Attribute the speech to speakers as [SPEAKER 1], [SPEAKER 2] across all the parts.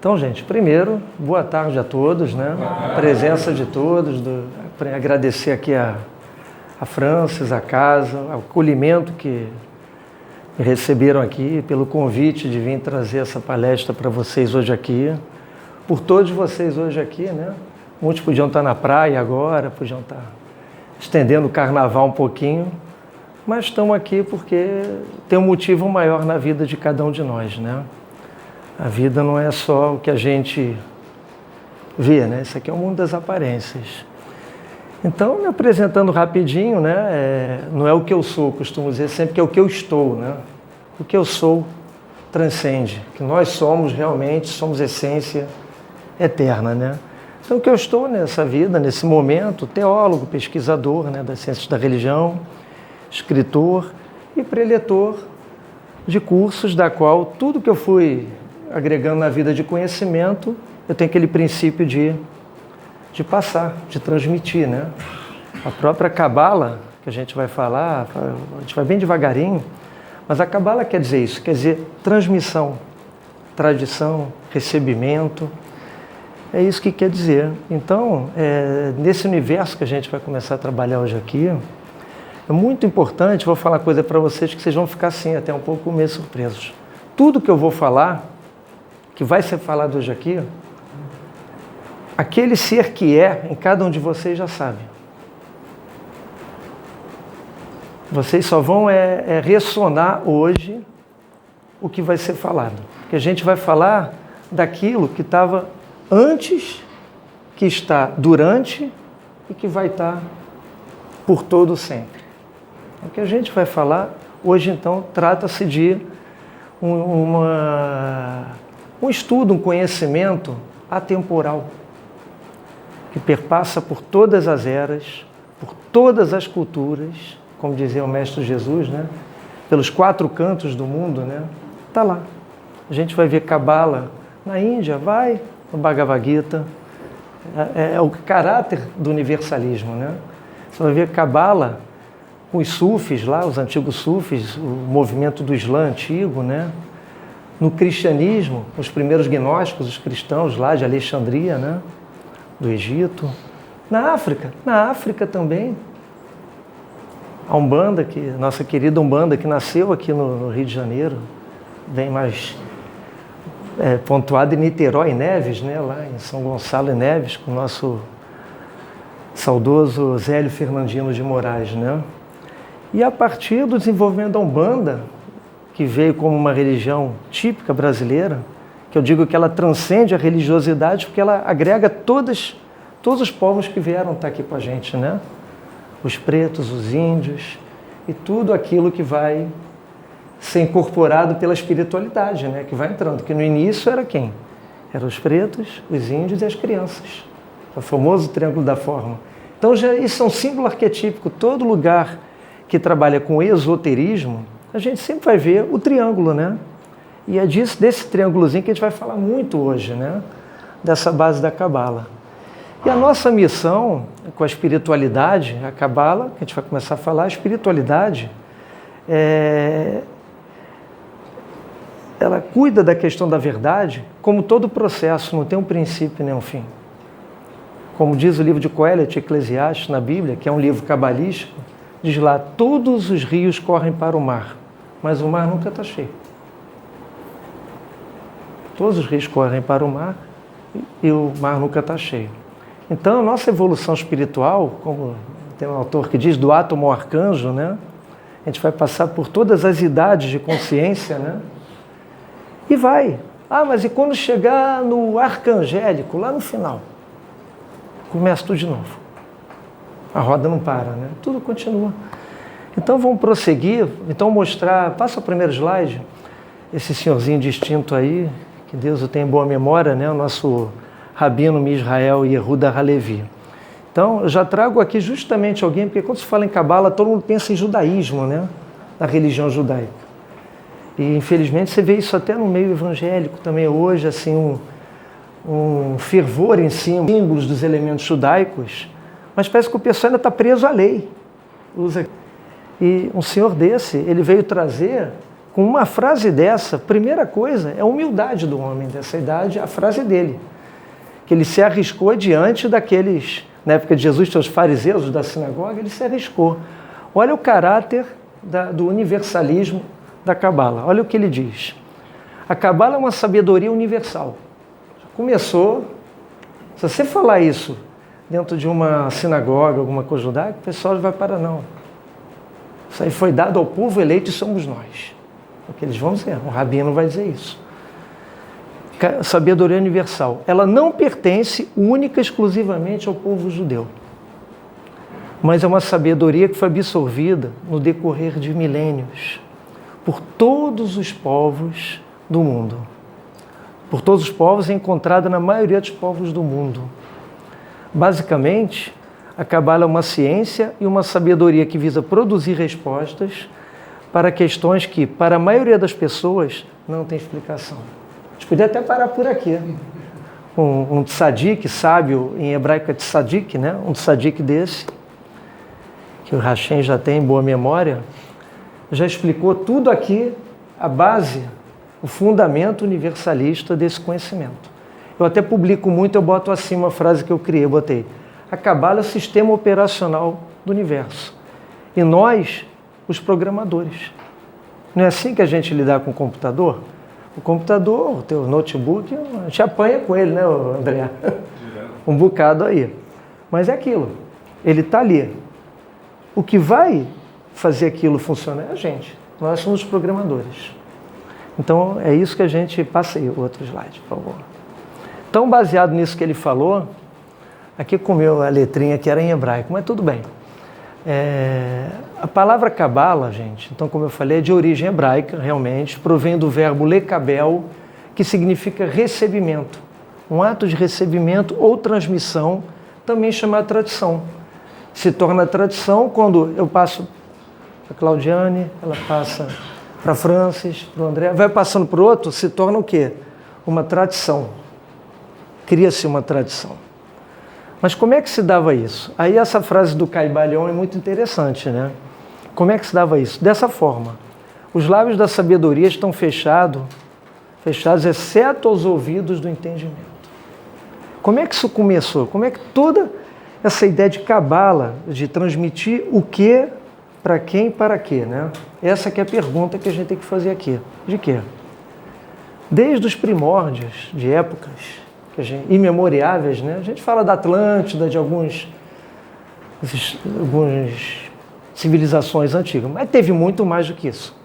[SPEAKER 1] Então, gente, primeiro, boa tarde a todos, né? A presença de todos, agradecer aqui a Francis, a casa, o acolhimento que me receberam aqui, pelo convite de vir trazer essa palestra para vocês hoje aqui, por todos vocês hoje aqui, né? Muitos podiam estar na praia agora, podiam estar estendendo o carnaval um pouquinho, mas estão aqui porque tem um motivo maior na vida de cada um de nós, né? A vida não é só o que a gente vê, né? Isso aqui é o mundo das aparências. Então, me apresentando rapidinho, né? Não é o que eu sou, costumo dizer sempre que é o que eu estou, né? O que eu sou transcende, que nós somos realmente, somos essência eterna, né? Então, o que eu estou nessa vida, nesse momento, teólogo, pesquisador, né, das ciências da religião, escritor e preletor de cursos, da qual tudo que eu fui agregando na vida de conhecimento, eu tenho aquele princípio de passar, de transmitir, né? A própria Cabala, que a gente vai falar, a gente vai bem devagarinho, mas a Cabala quer dizer isso, quer dizer transmissão, tradição, recebimento, é isso que quer dizer. Então, nesse universo que a gente vai começar a trabalhar hoje aqui, é muito importante, vou falar uma coisa para vocês que vocês vão ficar assim, até um pouco meio surpresos. Tudo que eu vou falar, que vai ser falado hoje aqui, aquele ser que é, em cada um de vocês já sabe. Vocês só vão ressonar hoje o que vai ser falado. Porque a gente vai falar daquilo que estava antes, que está durante e que vai estar por todo sempre. O que a gente vai falar hoje, então, trata-se de um estudo, um conhecimento atemporal, que perpassa por todas as eras, por todas as culturas, como dizia o Mestre Jesus, né? Pelos 4 cantos do mundo, né? Está lá. A gente vai ver Cabala na Índia, vai no Bhagavad Gita, é o caráter do universalismo, né? Você vai ver Cabala com os sufis lá, os antigos sufis, o movimento do Islã antigo, né? No cristianismo, os primeiros gnósticos, os cristãos lá de Alexandria, né? Do Egito. Na África também. A Umbanda, nossa querida Umbanda, que nasceu aqui no Rio de Janeiro, bem mais pontuada em Niterói, Neves, né? Lá em São Gonçalo e Neves, com o nosso saudoso Zélio Fernandino de Moraes, né? E a partir do desenvolvimento da Umbanda, que veio como uma religião típica brasileira, que eu digo que ela transcende a religiosidade porque ela agrega todos os povos que vieram estar aqui com a gente, né? Os pretos, os índios e tudo aquilo que vai ser incorporado pela espiritualidade, né? Que vai entrando, que no início era quem? Eram os pretos, os índios e as crianças. O famoso Triângulo da Forma. Então isso é um símbolo arquetípico. Todo lugar que trabalha com esoterismo, a gente sempre vai ver o triângulo, né? E é desse triângulozinho que a gente vai falar muito hoje, né? Dessa base da Cabala. E a nossa missão com a espiritualidade, a Cabala, que a gente vai começar a falar, a espiritualidade, ela cuida da questão da verdade, como todo processo, não tem um princípio nem um fim. Como diz o livro de Coelho, Eclesiastes, na Bíblia, que é um livro cabalístico, diz lá, todos os rios correm para o mar, mas o mar nunca está cheio. Todos os rios correm para o mar e o mar nunca está cheio. Então, a nossa evolução espiritual, como tem um autor que diz, do átomo ao arcanjo, né? A gente vai passar por todas as idades de consciência, né? E vai. Mas e quando chegar no arcangélico, lá no final? Começa tudo de novo. A roda não para, né? Tudo continua. Então, vamos prosseguir. Então, mostrar... Passa o primeiro slide. Esse senhorzinho distinto aí, que Deus o tenha em boa memória, né? O nosso Rabino Misrael Yehuda Halevi. Então, eu já trago aqui justamente alguém, porque quando se fala em Cabala, todo mundo pensa em judaísmo, né? Na religião judaica. E, infelizmente, você vê isso até no meio evangélico também hoje, assim, um fervor em cima, símbolos dos elementos judaicos, mas parece que o pessoal ainda está preso à lei. E um senhor desse, ele veio trazer Com uma frase dessa, primeira coisa é a humildade do homem dessa idade, a frase dele. Que ele se arriscou diante daqueles, na época de Jesus, os fariseus da sinagoga, ele se arriscou. Olha o caráter do universalismo da Cabala. Olha o que ele diz. A Cabala é uma sabedoria universal. Começou, se você falar isso dentro de uma sinagoga, alguma coisa judaica, o pessoal vai parar, não. Isso aí foi dado ao povo eleito e somos nós. É o que eles vão dizer, o rabino vai dizer isso. Sabedoria universal. Ela não pertence única e exclusivamente ao povo judeu. Mas é uma sabedoria que foi absorvida no decorrer de milênios por todos os povos do mundo. Por todos os povos é encontrada na maioria dos povos do mundo. Basicamente, a Cabala é uma ciência e uma sabedoria que visa produzir respostas para questões que, para a maioria das pessoas, não tem explicação. A gente podia até parar por aqui. Um tzadik, sábio, em hebraico é tzadik, né? Um tzadik desse, que o Hashem já tem em boa memória, já explicou tudo aqui, a base, o fundamento universalista desse conhecimento. Eu até publico muito, eu boto acima a frase que eu criei, eu botei: a Cabala é o sistema operacional do universo. E nós, os programadores. Não é assim que a gente lidar com o computador? O computador, o teu notebook, a gente apanha com ele, né, André? Um bocado aí. Mas é aquilo, ele está ali. O que vai fazer aquilo funcionar é a gente. Nós somos os programadores. Então, é isso que a gente... Passa aí o outro slide, por favor. Então, baseado nisso que ele falou, aqui comeu a letrinha que era em hebraico, mas tudo bem. A palavra Cabala, gente, então, como eu falei, é de origem hebraica, realmente, provém do verbo lekabel, que significa recebimento. Um ato de recebimento ou transmissão, também chamada tradição. Se torna tradição quando eu passo para a Claudiane, ela passa para Francis, para o André, vai passando para o outro, se torna o quê? Uma tradição. Cria-se uma tradição. Mas como é que se dava isso? Aí essa frase do Caibalion é muito interessante, né? Como é que se dava isso? Dessa forma. Os lábios da sabedoria estão fechados exceto aos ouvidos do entendimento. Como é que isso começou? Como é que toda essa ideia de Cabala, de transmitir o que, para quem e para quê, né? Essa que é a pergunta que a gente tem que fazer aqui. De quê? Desde os primórdios de épocas imemoriáveis, né? A gente fala da Atlântida, de algumas civilizações antigas, mas teve muito mais do que isso,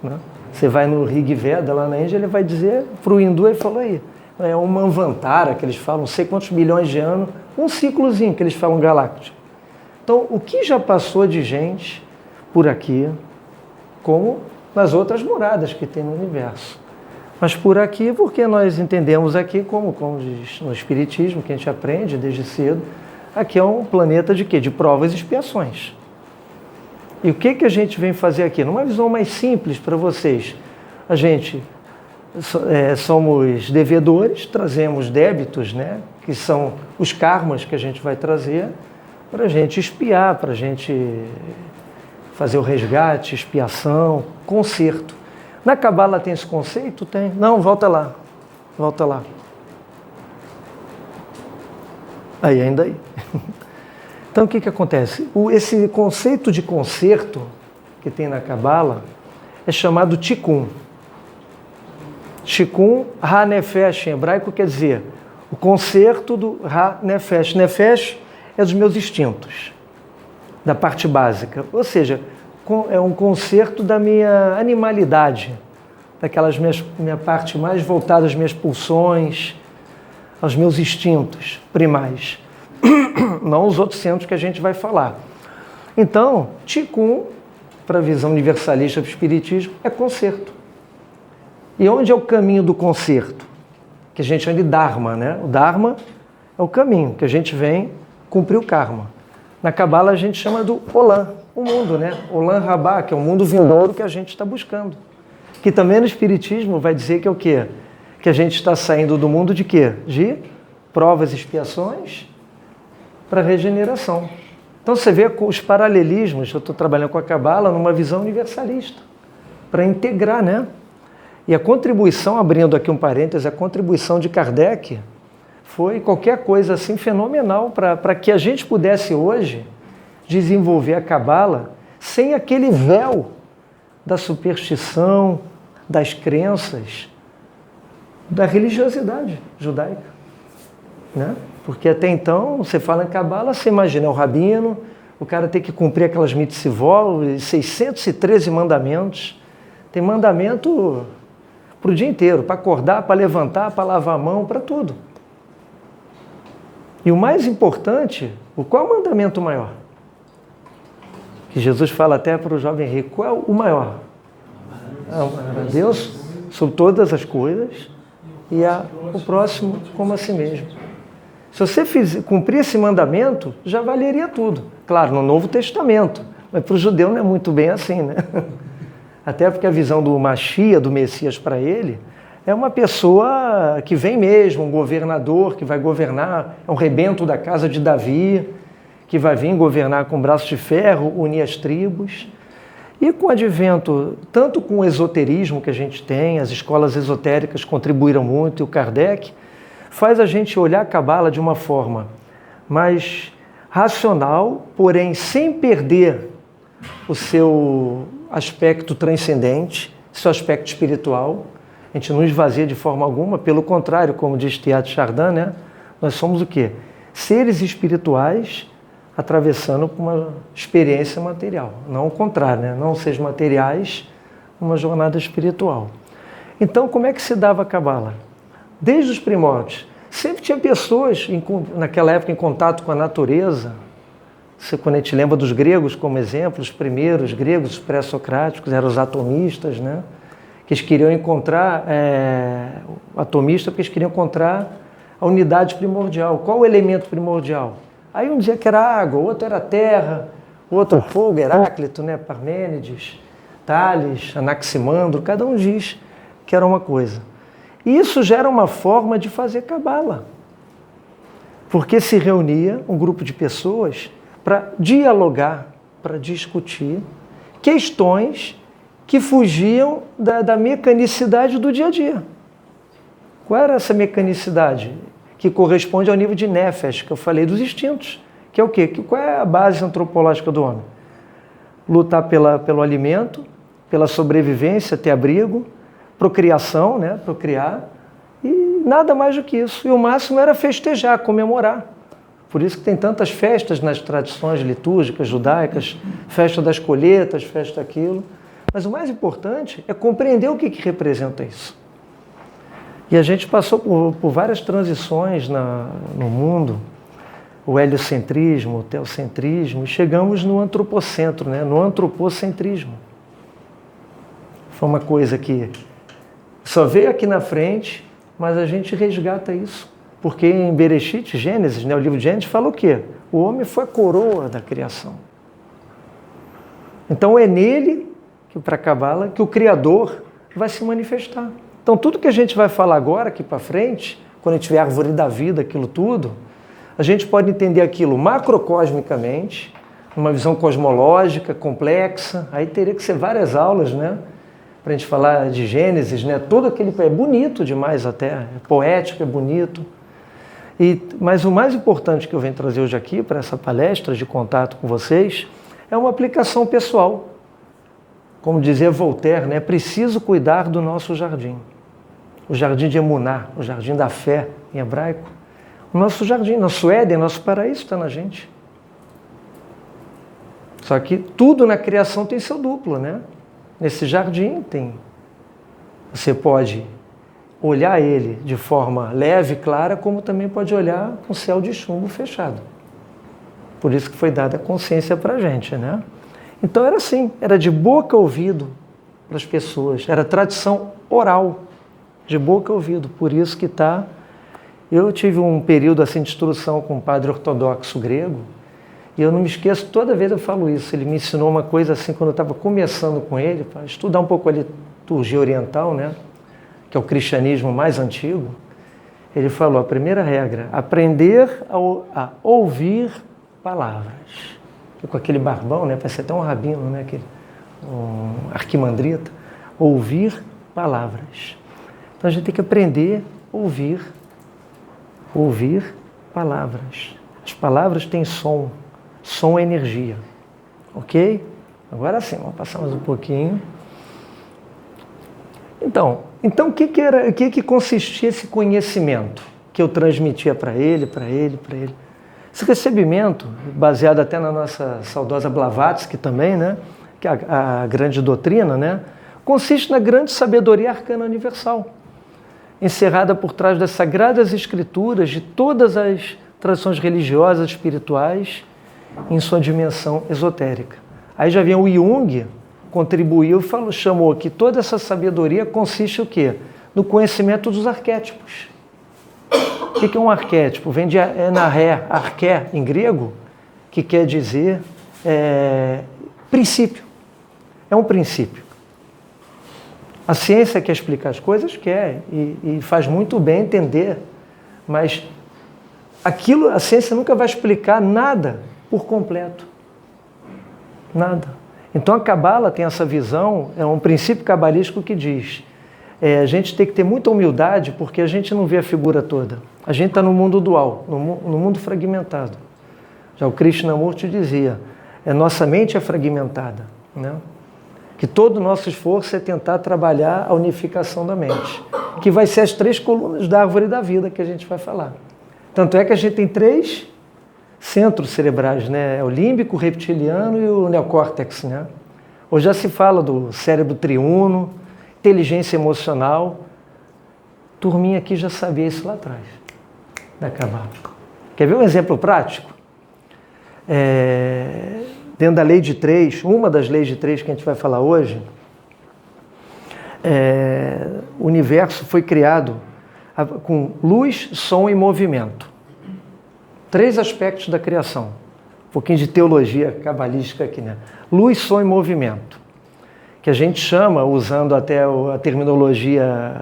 [SPEAKER 1] né? Você vai no Rig Veda, lá na Índia, ele vai dizer, para o hindu, ele falou aí, é uma Manvantara, que eles falam, não sei quantos milhões de anos, um ciclozinho que eles falam galáctico. Então, o que já passou de gente por aqui, como nas outras moradas que tem no universo. Mas por aqui, porque nós entendemos aqui, como diz no Espiritismo, que a gente aprende desde cedo, aqui é um planeta de quê? De provas e expiações. E o que a gente vem fazer aqui? Numa visão mais simples para vocês, a gente somos devedores, trazemos débitos, né? Que são os karmas que a gente vai trazer para a gente expiar, para a gente fazer o resgate, expiação, conserto. Na Cabala tem esse conceito? Tem. Não, volta lá. Volta lá. Aí, ainda aí. Então, o que acontece? Esse conceito de conserto que tem na Cabala é chamado Tikkun. Tikkun, Ha-Nefesh, em hebraico, quer dizer o conserto do Ha-Nefesh. Nefesh é dos meus instintos, da parte básica. Ou seja, é um conserto da minha animalidade, daquelas minha parte mais voltada às minhas pulsões, aos meus instintos primais, não os outros centros que a gente vai falar. Então, Tikkun, para a visão universalista do Espiritismo, é conserto. E onde é o caminho do conserto? Que a gente chama de Dharma, né? O Dharma é o caminho, que a gente vem cumprir o karma. Na Cabala a gente chama do Olam, o mundo, né? Olam Rabá, que é o mundo vindouro que a gente está buscando. Que também no Espiritismo vai dizer que é o quê? Que a gente está saindo do mundo de quê? De provas e expiações para regeneração. Então você vê os paralelismos, eu estou trabalhando com a Cabala numa visão universalista. para integrar, né? E a contribuição, abrindo aqui um parêntese, a contribuição de Kardec foi qualquer coisa assim fenomenal para que a gente pudesse hoje desenvolver a Cabala sem aquele véu da superstição, das crenças, da religiosidade judaica, né? Porque até então, você fala em Cabala, você imagina, é o rabino, o cara tem que cumprir aquelas mitzvot, 613 mandamentos. Tem mandamento para o dia inteiro, para acordar, para levantar, para lavar a mão, para tudo. E o mais importante, qual é o mandamento maior? Que Jesus fala até para o jovem rico, qual é o maior? Amar a Deus sobre todas as coisas e o próximo como a si mesmo. Se você cumprir esse mandamento, já valeria tudo. Claro, no Novo Testamento, mas para o judeu não é muito bem assim, né? Até porque a visão do Mashiach, do Messias para ele, é uma pessoa que vem mesmo, um governador que vai governar, é um rebento da casa de Davi, que vai vir governar com braço de ferro, unir as tribos. E com o advento, tanto com o esoterismo que a gente tem, as escolas esotéricas contribuíram muito, e o Kardec, faz a gente olhar a Cabala de uma forma mais racional, porém sem perder o seu aspecto transcendente, seu aspecto espiritual. A gente não esvazia de forma alguma, pelo contrário, como diz Teilhard de Chardin, né? Nós somos o quê? Seres espirituais atravessando por uma experiência material. Não o contrário, né? Não seres materiais, uma jornada espiritual. Então, como é que se dava a Cabala? Desde os primórdios. Sempre tinha pessoas, naquela época, em contato com a natureza. Quando a gente lembra dos gregos como exemplo, os primeiros gregos pré-socráticos eram os atomistas, né? Que eles queriam encontrar, atomista, porque eles queriam encontrar a unidade primordial. Qual o elemento primordial? Aí um dizia que era água, outro era terra, outro fogo, Heráclito, né? Parmênides, Tales, Anaximandro, cada um diz que era uma coisa. E isso já era uma forma de fazer Cabala, porque se reunia um grupo de pessoas para dialogar, para discutir questões que fugiam da mecanicidade do dia a dia. Qual era essa mecanicidade? Que corresponde ao nível de Nefesh, que eu falei, dos instintos. Que é o quê? Qual é a base antropológica do homem? Lutar pelo alimento, pela sobrevivência, ter abrigo, procriação, né? Procriar, e nada mais do que isso. E o máximo era festejar, comemorar. Por isso que tem tantas festas nas tradições litúrgicas judaicas, festa das colheitas, festa daquilo. Mas o mais importante é compreender o que representa isso. E a gente passou por várias transições no mundo, o heliocentrismo, o teocentrismo, e chegamos no antropocentro, né? No antropocentrismo. Foi uma coisa que só veio aqui na frente, mas a gente resgata isso. Porque em Bereshit, Gênesis, né, o livro de Gênesis, fala o quê? O homem foi a coroa da criação. Então é nele, para a Cabala, que o Criador vai se manifestar. Então tudo que a gente vai falar agora, aqui para frente, quando a gente tiver a árvore da vida, aquilo tudo, a gente pode entender aquilo macrocosmicamente, uma visão cosmológica, complexa, aí teria que ser várias aulas, né? Para a gente falar de Gênesis, né? Todo aquele é bonito demais até, é poético, é bonito. Mas o mais importante que eu venho trazer hoje aqui para essa palestra de contato com vocês é uma aplicação pessoal. Como dizia Voltaire, né? É preciso cuidar do nosso jardim. O jardim de Emuná, o jardim da fé em hebraico. O nosso jardim, nosso Éden, nosso paraíso está na gente. Só que tudo na criação tem seu duplo, né? Nesse jardim tem. Você pode olhar ele de forma leve, clara, como também pode olhar com céu de chumbo fechado. Por isso que foi dada a consciência para a gente, né? Então era assim, era de boca a ouvido para as pessoas, era tradição oral, de boca a ouvido. Por isso que está... Eu tive um período assim de instrução com um padre ortodoxo grego, e eu não me esqueço, toda vez eu falo isso. Ele me ensinou uma coisa assim, quando eu estava começando com ele, para estudar um pouco a liturgia oriental, né? Que é o cristianismo mais antigo. Ele falou, a primeira regra, aprender a ouvir palavras. E com aquele barbão, né? Parece até um rabino, né? Um arquimandrita. Ouvir palavras. Então a gente tem que aprender a ouvir palavras. As palavras têm som. Som é energia. Ok? Agora sim, vamos passar mais um pouquinho. Então o que consistia esse conhecimento que eu transmitia para ele? Esse recebimento, baseado até na nossa saudosa Blavatsky também, né? Que é a grande doutrina, né? Consiste na grande sabedoria arcana universal, encerrada por trás das sagradas escrituras de todas as tradições religiosas, espirituais, em sua dimensão esotérica. Aí já vem o Jung, contribuiu e chamou que toda essa sabedoria consiste o quê? No conhecimento dos arquétipos. O que é um arquétipo? Vem de enarré, arqué em grego, que quer dizer princípio. É um princípio. A ciência quer explicar as coisas? Quer, e faz muito bem entender, mas a ciência nunca vai explicar nada por completo. Nada. Então a Cabala tem essa visão, é um princípio cabalístico que diz, a gente tem que ter muita humildade porque a gente não vê a figura toda. A gente está no mundo dual, no mundo fragmentado. Já o Krishnamurti dizia, nossa mente é fragmentada, né? Que todo o nosso esforço é tentar trabalhar a unificação da mente, que vai ser as 3 colunas da árvore da vida que a gente vai falar. Tanto é que a gente tem 3 centros cerebrais, né? O límbico, o reptiliano e o neocórtex, né? Hoje já se fala do cérebro triuno, inteligência emocional. Turminha aqui já sabia isso lá atrás, da Cabala. Quer ver um exemplo prático? Dentro da lei de 3, uma das leis de 3 que a gente vai falar hoje, o universo foi criado com luz, som e movimento. 3 aspectos da criação. Um pouquinho de teologia cabalística aqui, né? Luz, som e movimento. Que a gente chama, usando até a terminologia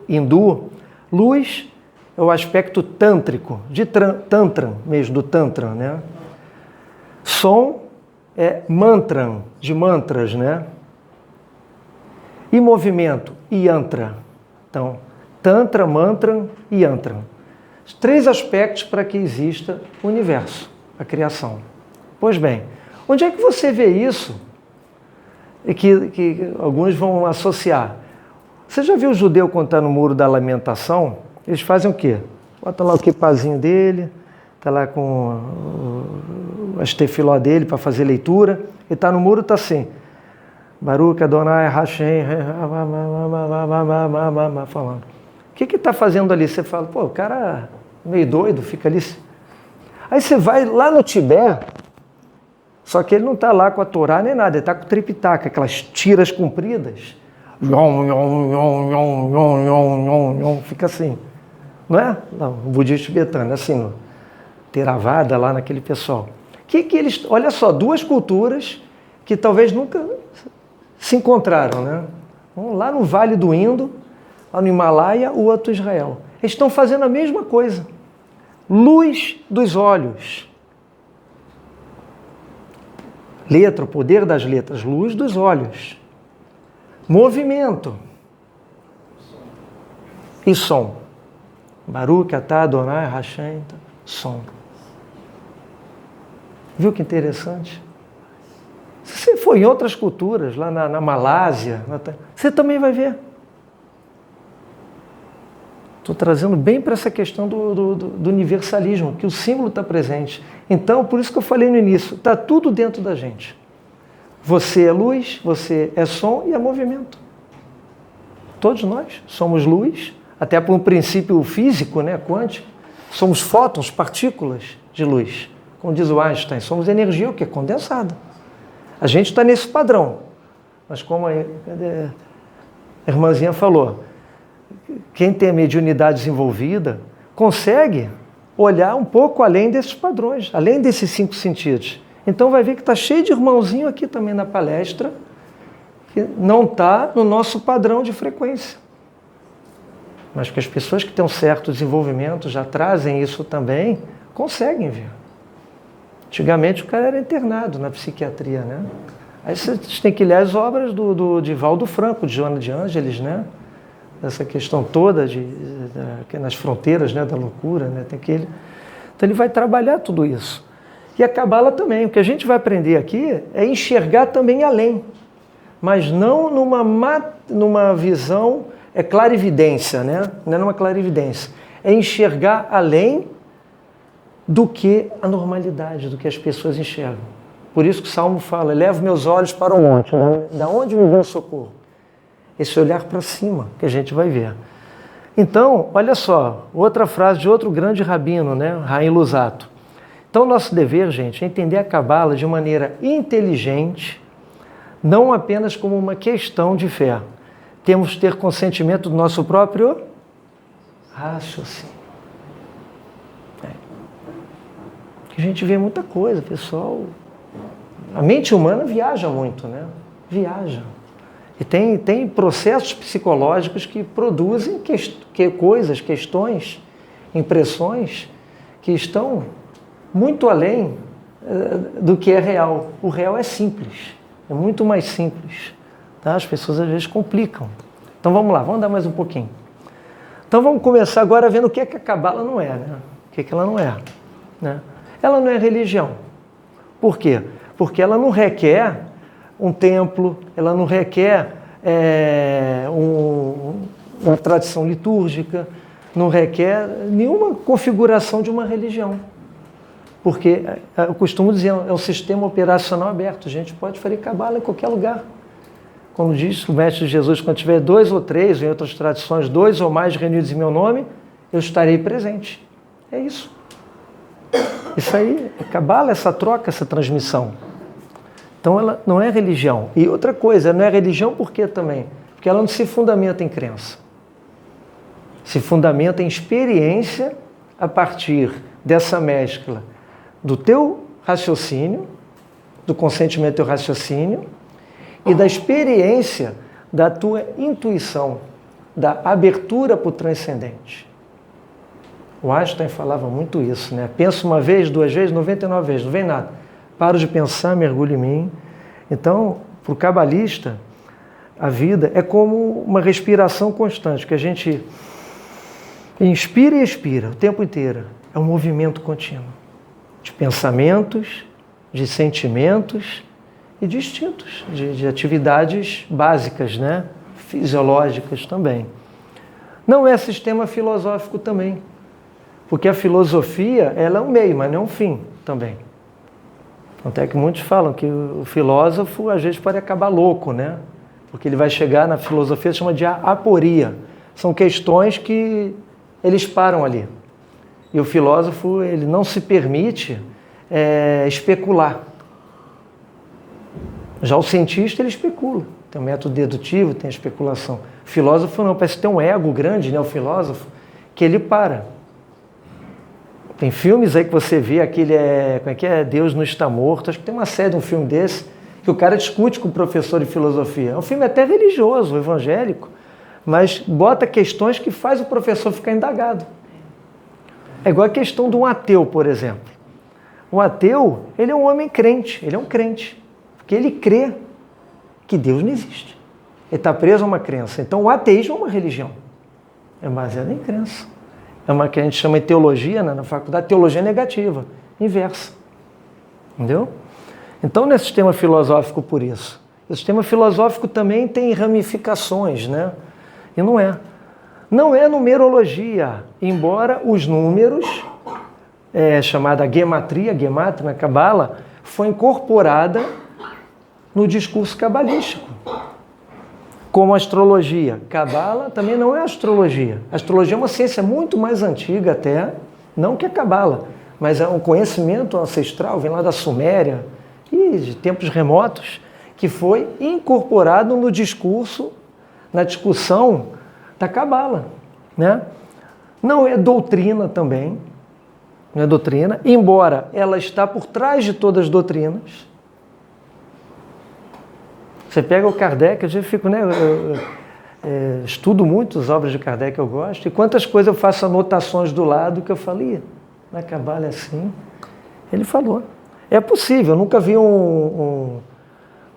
[SPEAKER 1] hindu, luz é o aspecto tântrico, de tantra mesmo, do tantra, né? Som é mantram, de mantras, né? E movimento, yantra. Então, tantra, mantra e yantra. 3 aspectos para que exista o universo, a criação. Pois bem, onde é que você vê isso? E que alguns vão associar. Você já viu o judeu quando está no Muro da Lamentação? Eles fazem o quê? Botam lá o quipazinho dele, está lá com a estefiló dele para fazer leitura, ele está no muro, está assim, Baruch Adonai Hashem, falando. O que está fazendo ali? Você fala, pô, o cara meio doido, fica ali. Aí você vai lá no Tibete, só que ele não está lá com a Torá nem nada, ele está com o tripitaka, aquelas tiras compridas, fica assim, não é? Não, o budismo tibetano, assim, no Theravada, lá naquele pessoal. Que eles, olha só, 2 culturas que talvez nunca se encontraram, né? Um lá no Vale do Indo, lá no Himalaia, o outro Israel. Eles estão fazendo a mesma coisa. Luz dos olhos. Letra, o poder das letras. Luz dos olhos. Movimento. E som. Baruch atah Adonai Hashem. Som. Viu que interessante? Se você for em outras culturas, lá na Malásia, você também vai ver. Estou trazendo bem para essa questão do universalismo, que o símbolo está presente. Então, por isso que eu falei no início, está tudo dentro da gente. Você é luz, você é som e é movimento. Todos nós somos luz, até por um princípio físico, né, quântico, somos fótons, partículas de luz. Como diz o Einstein, somos energia, o que é condensada. A gente está nesse padrão. Mas como a irmãzinha falou, quem tem a mediunidade desenvolvida consegue olhar um pouco além desses padrões, além desses 5 sentidos. Então vai ver que está cheio de irmãozinho aqui também na palestra, que não está no nosso padrão de frequência. Mas que as pessoas que têm um certo desenvolvimento já trazem isso também, conseguem ver. Antigamente o cara era internado na psiquiatria, né? Aí vocês têm que ler as obras de Valdo Franco, de Joana de Ângeles, né? Essa questão toda nas fronteiras, né, da loucura, né? Então ele vai trabalhar tudo isso. E a Cabala também. O que a gente vai aprender aqui é enxergar também além, mas não numa visão clarividência, né? Não é numa clarividência. É enxergar além do que a normalidade, do que as pessoas enxergam. Por isso que o Salmo fala, eleva meus olhos para o monte, da onde me vem o socorro? Esse olhar para cima que a gente vai ver. Então, olha só, outra frase de outro grande rabino, né? Haim Luzzatto. Então, nosso dever, gente, é entender a Cabala de maneira inteligente, não apenas como uma questão de fé. Temos que ter consentimento do nosso próprio raciocínio. A gente vê muita coisa, pessoal. A mente humana viaja muito, né? Viaja. E tem processos psicológicos que produzem questões, impressões que estão muito além do que é real. O real é simples, é muito mais simples. Tá? As pessoas às vezes complicam. Então vamos lá, vamos dar mais um pouquinho. Então vamos começar agora vendo o que a Cabala não é, né? O que ela não é, né? Ela não é religião. Por quê? Porque ela não requer um templo, ela não requer uma tradição litúrgica, não requer nenhuma configuração de uma religião. Porque eu costumo dizer, é um sistema operacional aberto. A gente pode fazer Cabala em qualquer lugar. Quando diz o Mestre Jesus, quando tiver 2 ou 3, em outras tradições, 2 ou mais reunidos em meu nome, eu estarei presente. É isso. Isso aí, Cabala, essa troca, essa transmissão. Então ela não é religião. E outra coisa, não é religião por quê também? Porque ela não se fundamenta em crença. Se fundamenta em experiência a partir dessa mescla do teu raciocínio, do consentimento do teu raciocínio e da experiência da tua intuição, da abertura para o transcendente. O Einstein falava muito isso, né? Penso uma vez, 2 vezes, 99 vezes, não vem nada. Paro de pensar, mergulho em mim. Então, para o cabalista, a vida é como uma respiração constante, que a gente inspira e expira o tempo inteiro. É um movimento contínuo de pensamentos, de sentimentos e de instintos, de atividades básicas, né? Fisiológicas também. Não é sistema filosófico também, porque a filosofia ela é um meio, mas não é um fim também. Até que muitos falam que o filósofo às vezes pode acabar louco, né? Porque ele vai chegar na filosofia, se chama de aporia. São questões que eles param ali. E o filósofo ele não se permite especular. Já o cientista ele especula. Tem o método dedutivo, tem a especulação. O filósofo não, parece ter um ego grande, né? O filósofo, que ele para. Tem filmes aí que você vê, aquele como é que é? Deus não está morto. Acho que tem uma série de um filme desse, que o cara discute com o professor de filosofia. É um filme até religioso, evangélico, mas bota questões que faz o professor ficar indagado. É igual a questão de um ateu, por exemplo. Um ateu, ele é um homem crente, ele é um crente, porque ele crê que Deus não existe. Ele está preso a uma crença. Então o ateísmo é uma religião, é baseado em crença. É uma que a gente chama de teologia, né? Na faculdade, teologia negativa, inversa. Entendeu? Então não é sistema filosófico por isso. O sistema filosófico também tem ramificações, né? E não é. Não é numerologia, embora os números, chamada gematria na Cabala, foi incorporada no discurso cabalístico. Como a astrologia. Cabala também não é astrologia. A astrologia é uma ciência muito mais antiga até, não que a Cabala, mas é um conhecimento ancestral, vem lá da Suméria e de tempos remotos, que foi incorporado no discurso, na discussão da Cabala, né? Não é doutrina também, não é doutrina, embora ela está por trás de todas as doutrinas. Você pega o Kardec, eu já fico, né? Eu estudo muito as obras de Kardec, eu gosto, e quantas coisas eu faço anotações do lado que eu falei, na Cabala é assim. Ele falou. É possível, eu nunca vi um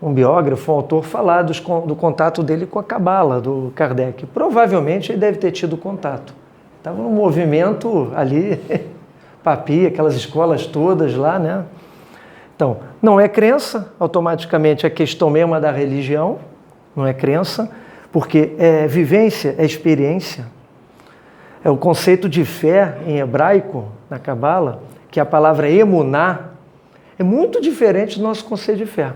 [SPEAKER 1] um biógrafo, um autor, falar do contato dele com a Cabala, do Kardec. Provavelmente ele deve ter tido contato. Estava num movimento ali, Papi, aquelas escolas todas lá, né? Então, não é crença, automaticamente é questão mesmo da religião, não é crença, porque é vivência, é experiência. É o conceito de fé em hebraico, na Cabala, que a palavra emuná, é muito diferente do nosso conceito de fé.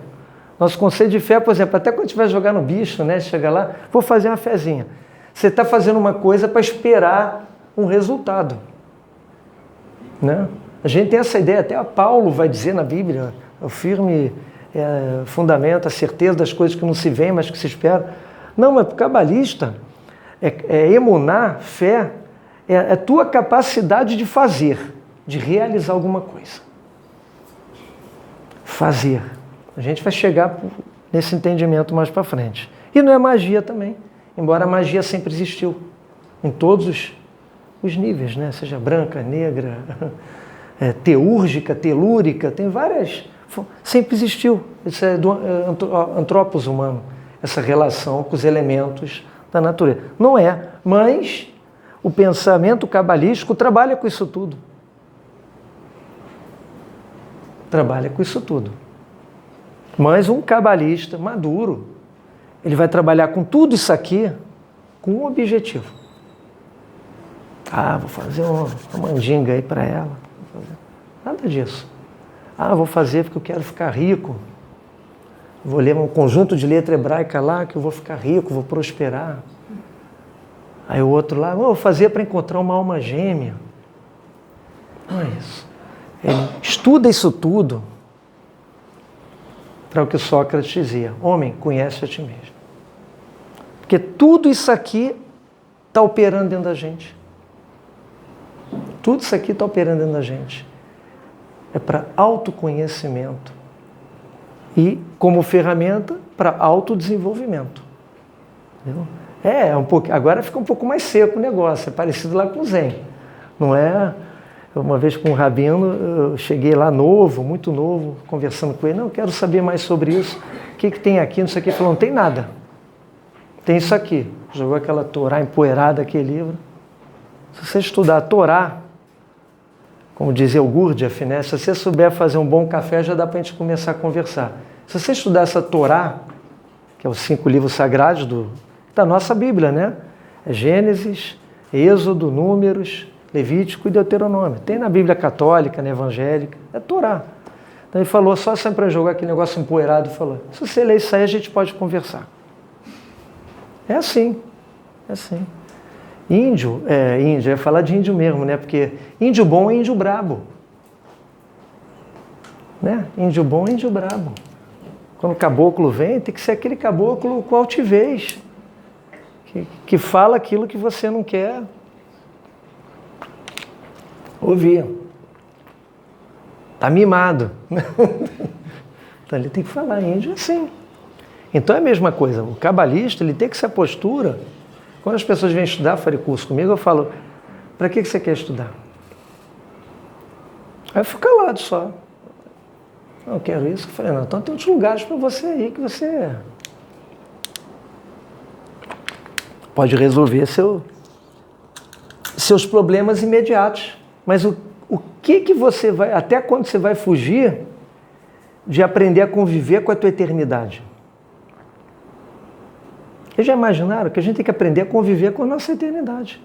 [SPEAKER 1] Nosso conceito de fé, por exemplo, até quando a gente vai jogar no bicho, né? Chega lá, vou fazer uma fezinha. Você está fazendo uma coisa para esperar um resultado, né? A gente tem essa ideia, até Paulo vai dizer na Bíblia, o firme fundamento, a certeza das coisas que não se veem, mas que se esperam. Não, mas para o cabalista, emuná, fé, é a tua capacidade de fazer, de realizar alguma coisa. Fazer. A gente vai chegar nesse entendimento mais para frente. E não é magia também, embora a magia sempre existiu, em todos os níveis, né? Seja branca, negra, teúrgica, telúrica, tem várias, sempre existiu. Isso é do antropos humano, essa relação com os elementos da natureza. Não é, mas o pensamento cabalístico trabalha com isso tudo. Trabalha com isso tudo. Mas um cabalista maduro, ele vai trabalhar com tudo isso aqui com um objetivo. Vou fazer uma mandinga aí para ela. Nada disso. Vou fazer porque eu quero ficar rico. Vou ler um conjunto de letra hebraica lá que eu vou ficar rico, vou prosperar. Aí o outro lá, vou fazer para encontrar uma alma gêmea. Não é isso. Ele estuda isso tudo para o que Sócrates dizia: homem, conhece a ti mesmo. Porque tudo isso aqui está operando dentro da gente. Tudo isso aqui está operando dentro da gente. É para autoconhecimento. E, como ferramenta, para autodesenvolvimento. Entendeu? Agora fica um pouco mais seco o negócio, é parecido lá com o Zen. Não é? Uma vez com um rabino, eu cheguei lá novo, muito novo, conversando com ele. Não, eu quero saber mais sobre isso. O que tem aqui? Não sei o que. Ele falou, não tem nada. Tem isso aqui. Jogou aquela Torá empoeirada, aquele livro. Se você estudar a Torá, como dizia o Gurdjieff, né? Se você souber fazer um bom café, já dá para a gente começar a conversar. Se você estudar essa Torá, que é os 5 livros sagrados da nossa Bíblia, né? É Gênesis, Êxodo, Números, Levítico e Deuteronômio. Tem na Bíblia católica, na evangélica, é Torá. Então ele falou, só sempre para jogar aquele negócio empoeirado, falou, se você ler isso aí, a gente pode conversar. É assim, é assim. Índio, eu ia falar de índio mesmo, né? Porque índio bom é índio brabo. Né? Índio bom é índio brabo. Quando o caboclo vem, tem que ser aquele caboclo com altivez, que fala aquilo que você não quer ouvir. Está mimado. Então ele tem que falar, índio assim. Então é a mesma coisa, o cabalista ele tem que ser a postura. Quando as pessoas vêm estudar, farem curso comigo, eu falo, para que você quer estudar? Aí eu fico calado só. Não, eu quero isso. Eu falei, não, então tem outros lugares para você aí que você pode resolver seus problemas imediatos. Mas o que você vai, até quando você vai fugir de aprender a conviver com a tua eternidade? Vocês já imaginaram que a gente tem que aprender a conviver com a nossa eternidade?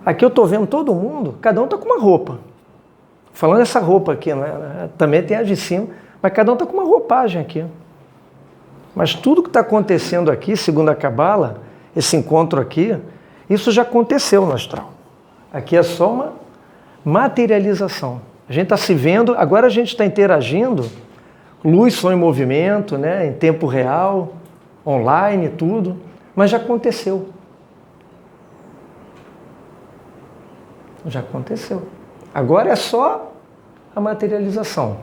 [SPEAKER 1] Aqui eu estou vendo todo mundo, cada um está com uma roupa. Falando essa roupa aqui, né? Também tem a de cima, mas cada um está com uma roupagem aqui. Mas tudo que está acontecendo aqui, segundo a Cabala, esse encontro aqui, isso já aconteceu no astral. Aqui é só uma materialização. A gente está se vendo, agora a gente está interagindo, luz, som e movimento, né? Em tempo real, online, tudo. Mas já aconteceu. Já aconteceu. Agora é só a materialização.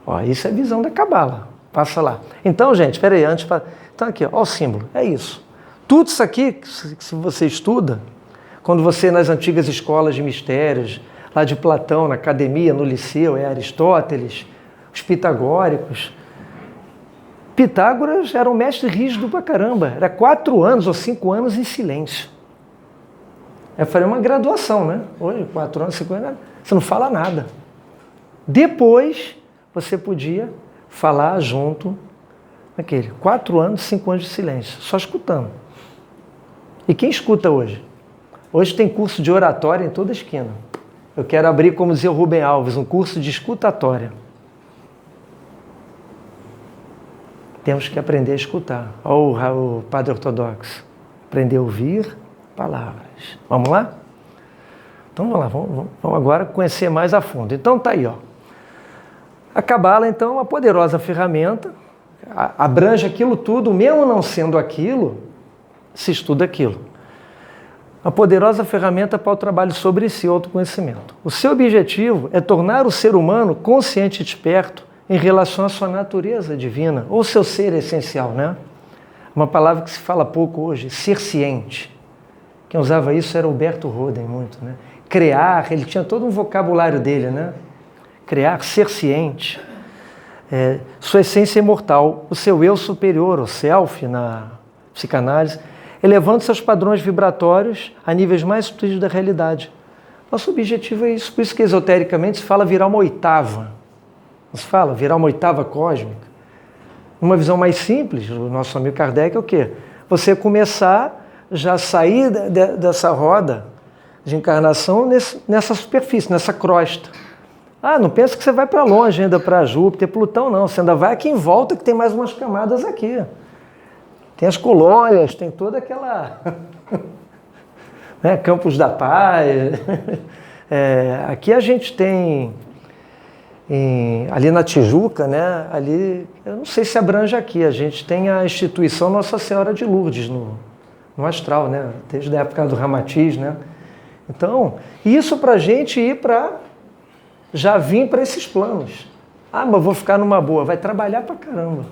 [SPEAKER 1] Ó, isso é a visão da Cabala. Passa lá. Então, gente, espera aí, então aqui, ó o símbolo. É isso. Tudo isso aqui, que se você estuda, quando você nas antigas escolas de mistérios, lá de Platão, na academia, no liceu, Aristóteles, os pitagóricos, Pitágoras era um mestre rígido pra caramba. Era 4 anos ou 5 anos em silêncio. Eu falei, uma graduação, né? Hoje, 4 anos, 5 anos, você não fala nada. Depois, você podia falar junto naquele 4 anos, 5 anos de silêncio, só escutando. E quem escuta hoje? Hoje tem curso de oratória em toda esquina. Eu quero abrir, como dizia o Rubem Alves, um curso de escutatória. Temos que aprender a escutar. Olha o padre ortodoxo. Aprender a ouvir palavras. Vamos lá? Então vamos lá, vamos agora conhecer mais a fundo. Então tá aí, ó. A Cabala, então, é uma poderosa ferramenta, abrange aquilo tudo, mesmo não sendo aquilo, se estuda aquilo. Uma poderosa ferramenta para o trabalho sobre si, autoconhecimento. O seu objetivo é tornar o ser humano consciente e desperto em relação à sua natureza divina, ou seu ser essencial, né? Uma palavra que se fala pouco hoje, ser ciente. Quem usava isso era Alberto Roden, muito, né? Criar, ele tinha todo um vocabulário dele, né? Criar, ser ciente. Sua essência imortal, o seu eu superior, o self, na psicanálise, elevando seus padrões vibratórios a níveis mais sutis da realidade. Nosso objetivo é isso, por isso que esotericamente se fala virar uma oitava. Não se fala virar uma oitava cósmica. Uma visão mais simples, o nosso amigo Kardec é o quê? Você começar já a sair dessa roda de encarnação nessa superfície, nessa crosta. Ah, não pensa que você vai para longe ainda, para Júpiter, Plutão, não. Você ainda vai aqui em volta que tem mais umas camadas aqui. Tem as colônias, tem toda aquela... né, Campos da Paz. Aqui a gente tem... ali na Tijuca, né? Ali, eu não sei se abrange aqui, a gente tem a instituição Nossa Senhora de Lourdes no astral, né? Desde a época do Ramatiz, né? Então, isso para a gente ir para... já vim para esses planos. Ah, mas vou ficar numa boa. Vai trabalhar para caramba.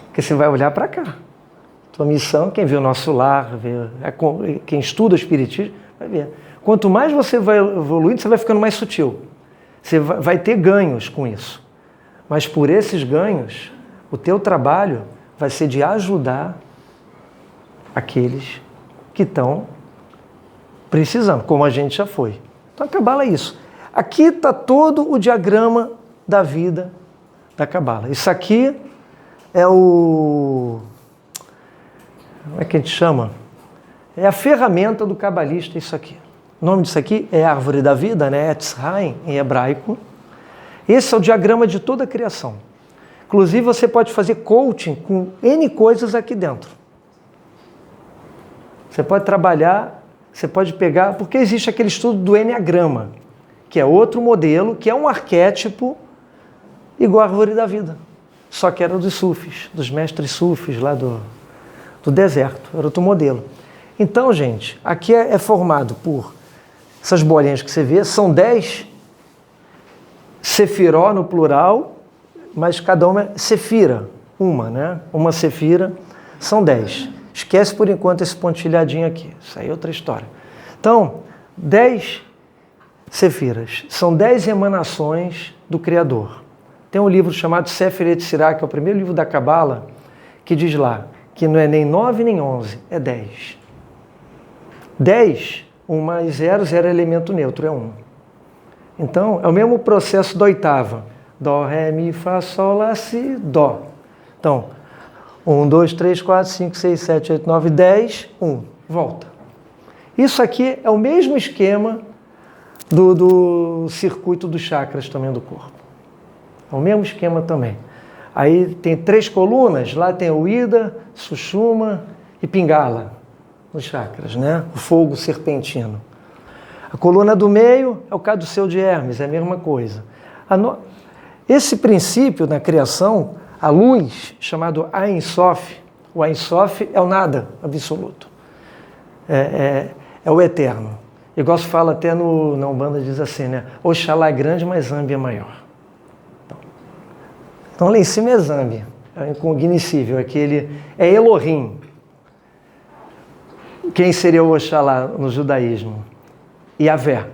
[SPEAKER 1] Porque você vai olhar para cá. Tua missão, quem vê o nosso lar, quem estuda o espiritismo, vai ver. Quanto mais você vai evoluindo, você vai ficando mais sutil. Você vai ter ganhos com isso. Mas por esses ganhos, o teu trabalho vai ser de ajudar aqueles que estão precisando, como a gente já foi. Então a Cabala é isso. Aqui está todo o diagrama da vida da Cabala. Isso aqui é o... como é que a gente chama? É a ferramenta do cabalista, isso aqui. O nome disso aqui é Árvore da Vida, né? Etz Haim, em hebraico. Esse é o diagrama de toda a criação. Inclusive, você pode fazer coaching com N coisas aqui dentro. Você pode trabalhar, você pode pegar... porque existe aquele estudo do Enneagrama, que é outro modelo, que é um arquétipo igual à Árvore da Vida. Só que era dos sufis, dos mestres sufis lá do deserto. Era outro modelo. Então, gente, aqui é formado por... essas bolinhas que você vê, são 10 sefiró no plural, mas cada uma é sefira, uma, né? Uma sefira, são 10. Esquece por enquanto esse pontilhadinho aqui, isso aí é outra história. Então, 10 sefiras, são 10 emanações do Criador. Tem um livro chamado Sefer Yetzirah, que é o primeiro livro da Cabala, que diz lá que não é nem 9 nem 11, é 10. 10, 1 mais 0, 0 é elemento neutro, é 1. Então, é o mesmo processo da oitava. Dó, ré, mi, fá, sol, lá, si, dó. Então, 1, 2, 3, 4, 5, 6, 7, 8, 9, 10, 1. Volta. Isso aqui é o mesmo esquema do circuito dos chakras também do corpo. É o mesmo esquema também. Aí tem 3 colunas, lá tem o Ida, Sushuma e Pingala. Os chakras, né? O fogo serpentino. A coluna do meio é o caduceu de Hermes, é a mesma coisa. Esse princípio na criação, a luz, chamado Ein Sof, o Ein Sof é o nada absoluto. É o eterno. Igual se fala até na Umbanda, diz assim, né? Oxalá é grande, mas Zambi é maior. Então lá em cima é Zambi, é incognoscível, aquele é Elohim. Quem seria o Oxalá no judaísmo? Yahvé.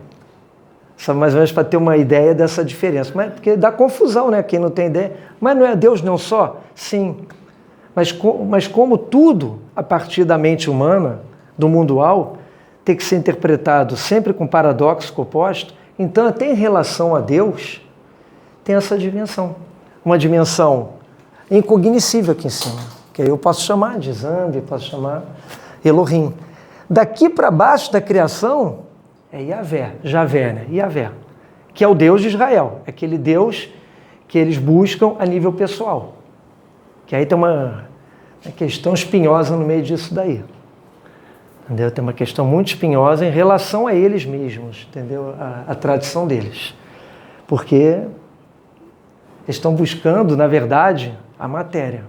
[SPEAKER 1] Só mais ou menos para ter uma ideia dessa diferença. Mas, porque dá confusão, né? Quem não tem ideia. Mas não é Deus não só? Sim. Mas como tudo, a partir da mente humana, do mundual, tem que ser interpretado sempre com paradoxo oposto, então até em relação a Deus, tem essa dimensão. Uma dimensão incognoscível aqui em cima, que aí eu posso chamar de Zambi, posso chamar Elohim. Daqui para baixo da criação é Yahvé, Javé, né? Yahvé, que é o Deus de Israel, é aquele Deus que eles buscam a nível pessoal. Que aí tem uma questão espinhosa no meio disso daí. Entendeu? Tem uma questão muito espinhosa em relação a eles mesmos, entendeu? A tradição deles. Porque eles estão buscando, na verdade, a matéria.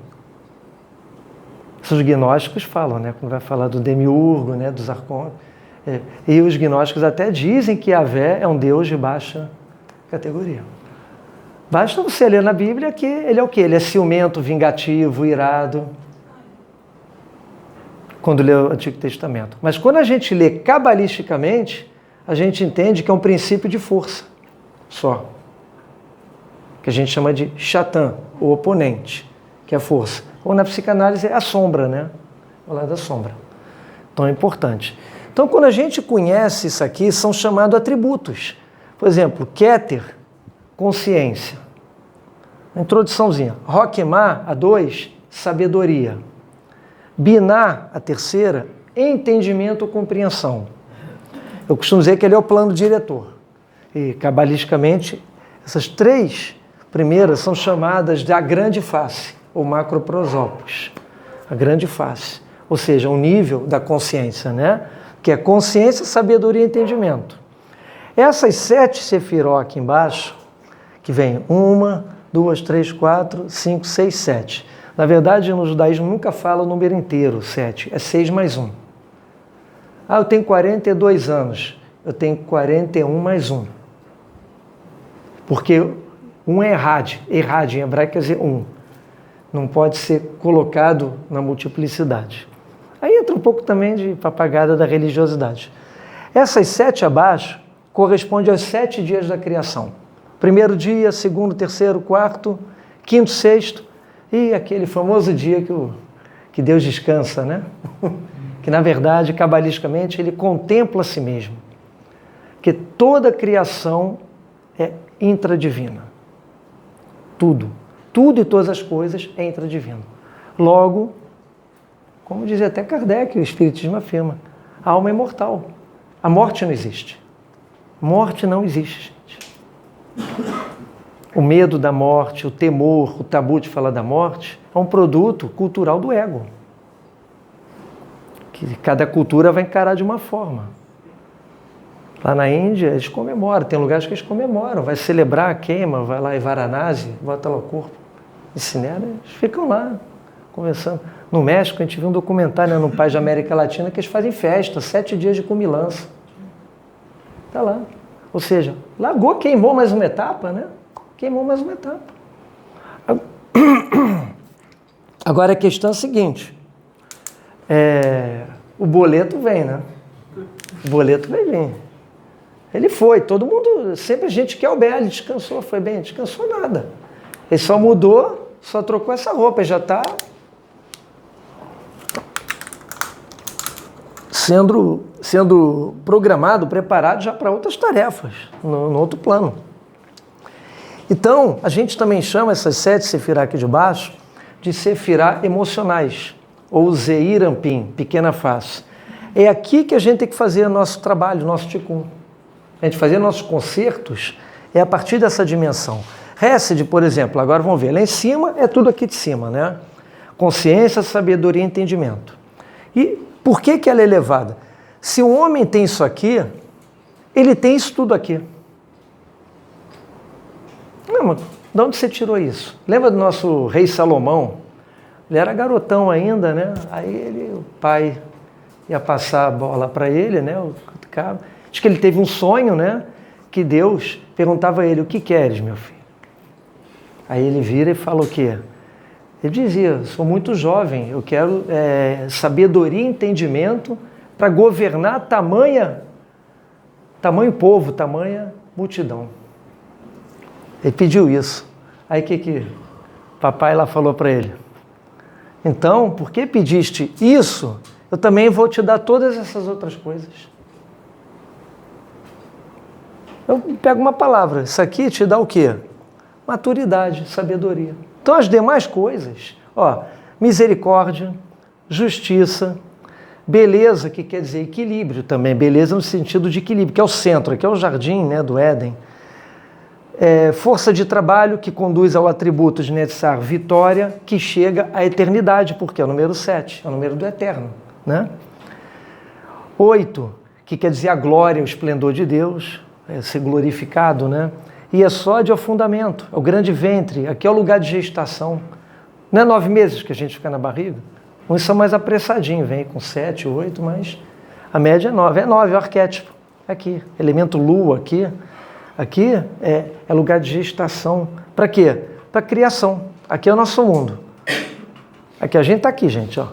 [SPEAKER 1] Os gnósticos falam, né? Quando vai falar do demiurgo, né? Dos arcontes. E os gnósticos até dizem que Yahvé é um Deus de baixa categoria. Basta você ler na Bíblia que ele é o quê? Ele é ciumento, vingativo, irado. Quando lê o Antigo Testamento. Mas quando a gente lê cabalisticamente, a gente entende que é um princípio de força só. Que a gente chama de Shatan, o oponente, que é a força. Ou na psicanálise é a sombra, né? O lado da sombra. Então é importante. Então quando a gente conhece isso aqui, são chamados atributos. Por exemplo, Keter, consciência. Introduçãozinha. Roquemar, a 2, sabedoria. Biná, a terceira, entendimento ou compreensão. Eu costumo dizer que ele é o plano diretor. E, cabalisticamente, essas 3 primeiras são chamadas de a grande face, ou macroprosopos. A grande face. Ou seja, o nível da consciência, né? Que é consciência, sabedoria e entendimento. Essas 7 sefiró aqui embaixo, que vem 1, 2, 3, 4, 5, 6, 7. Na verdade, no judaísmo nunca fala o número inteiro, 7. É 6 mais 1. Ah, eu tenho 42 anos. Eu tenho 41 mais 1. Porque 1 é errad. Errad em hebraico quer dizer 1. Não pode ser colocado na multiplicidade. Aí entra um pouco também de papagada da religiosidade. Essas 7 abaixo correspondem aos 7 dias da criação. Primeiro dia, segundo, terceiro, quarto, quinto, sexto, e aquele famoso dia que Deus descansa, né? Que, na verdade, cabalisticamente, ele contempla a si mesmo. Que toda a criação é intradivina. Tudo. Tudo e todas as coisas é intradivino. Logo, como dizia até Kardec, o Espiritismo afirma, a alma é imortal. A morte não existe. Morte não existe, gente. O medo da morte, o temor, o tabu de falar da morte, é um produto cultural do ego. Que cada cultura vai encarar de uma forma. Lá na Índia, eles comemoram, tem lugares que eles comemoram, vai celebrar a queima, vai lá em Varanasi, bota lá o corpo, incinera, eles ficam lá, conversando. No México, a gente viu um documentário, né, num país da América Latina, que eles fazem festa, 7 dias de comilança. Está lá. Ou seja, largou, queimou mais uma etapa, né? Queimou mais uma etapa. Agora a questão é a seguinte, o boleto vem, né? O boleto vai vir. Ele foi, todo mundo, sempre a gente quer o bem, ele descansou, foi bem, descansou nada. Ele só mudou, só trocou essa roupa, ele já está sendo programado, preparado já para outras tarefas, no outro plano. Então, a gente também chama essas 7 sefirá aqui de baixo de sefirá emocionais, ou Zeir Anpin, pequena face. É aqui que a gente tem que fazer nosso trabalho, nosso tikkun. A gente fazer nossos concertos é a partir dessa dimensão. Hesed, por exemplo, agora vamos ver, lá em cima é tudo aqui de cima, né? Consciência, sabedoria e entendimento. E por que ela é elevada? Se o homem tem isso aqui, ele tem isso tudo aqui. Não, mas de onde você tirou isso? Lembra do nosso rei Salomão? Ele era garotão ainda, né? Aí o pai ia passar a bola para ele, né? Diz que ele teve um sonho, né? Que Deus perguntava a ele, o que queres, meu filho? Aí ele vira e fala o quê? Ele dizia, sou muito jovem, eu quero sabedoria e entendimento para governar tamanho povo, tamanha multidão. Ele pediu isso. Aí o que papai lá falou para ele? Então, porque pediste isso, eu também vou te dar todas essas outras coisas. Eu pego uma palavra, isso aqui te dá o quê? Maturidade, sabedoria. Então as demais coisas, misericórdia, justiça, beleza, que quer dizer equilíbrio também, beleza no sentido de equilíbrio, que é o centro, que é o jardim, né, do Éden. Força de trabalho, que conduz ao atributo de Netzar, vitória, que chega à eternidade, porque é o número 7, é o número do eterno, né? 8, que quer dizer a glória, o esplendor de Deus, ser glorificado, né? E só de fundamento, é o grande ventre, aqui é o lugar de gestação. Não é 9 meses que a gente fica na barriga? Uns são mais apressadinhos, vem com 7, 8, mas a média é 9. É 9, é o arquétipo. Aqui, elemento lua aqui. Aqui é lugar de gestação. Para quê? Para criação. Aqui é o nosso mundo. Aqui a gente está aqui, gente, ó.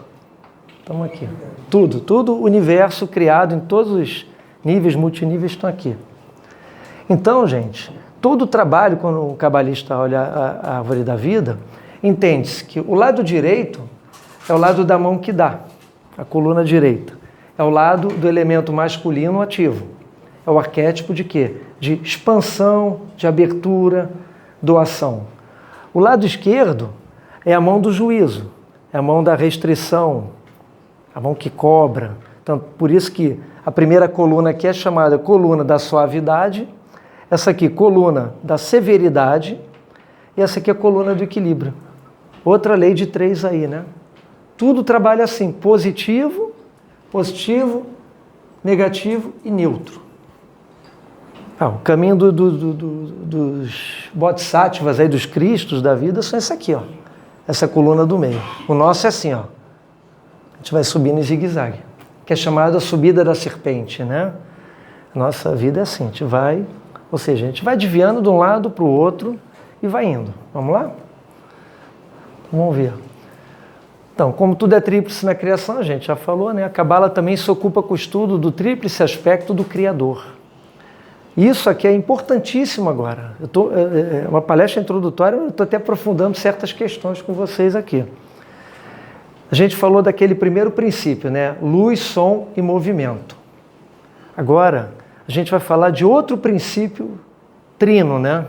[SPEAKER 1] Estamos aqui. Tudo universo criado em todos os níveis, multiníveis estão aqui. Então, gente, todo o trabalho, quando o cabalista olha a árvore da vida, entende-se que o lado direito é o lado da mão que dá, a coluna direita. É o lado do elemento masculino ativo. É o arquétipo de quê? De expansão, de abertura, doação. O lado esquerdo é a mão do juízo, é a mão da restrição, a mão que cobra. Então, por isso que a primeira coluna aqui é chamada coluna da suavidade, essa aqui coluna da severidade e essa aqui é a coluna do equilíbrio. Outra lei de 3 aí, né? Tudo trabalha assim, positivo, negativo e neutro. O caminho dos bodhisattvas, aí, dos cristos da vida, são esse aqui, ó. Essa coluna do meio. O nosso é assim, ó. A gente vai subindo em zigue-zague, que é chamada a subida da serpente, né? A nossa vida é assim, a gente vai, ou seja, a gente vai desviando de um lado para o outro e vai indo. Vamos lá? Vamos ver. Então, como tudo é tríplice na criação, a gente já falou, né? A Cabala também se ocupa com o estudo do tríplice aspecto do Criador. Isso aqui é importantíssimo agora. É uma palestra introdutória, eu estou até aprofundando certas questões com vocês aqui. A gente falou daquele primeiro princípio, né? Luz, som e movimento. Agora, a gente vai falar de outro princípio trino, né?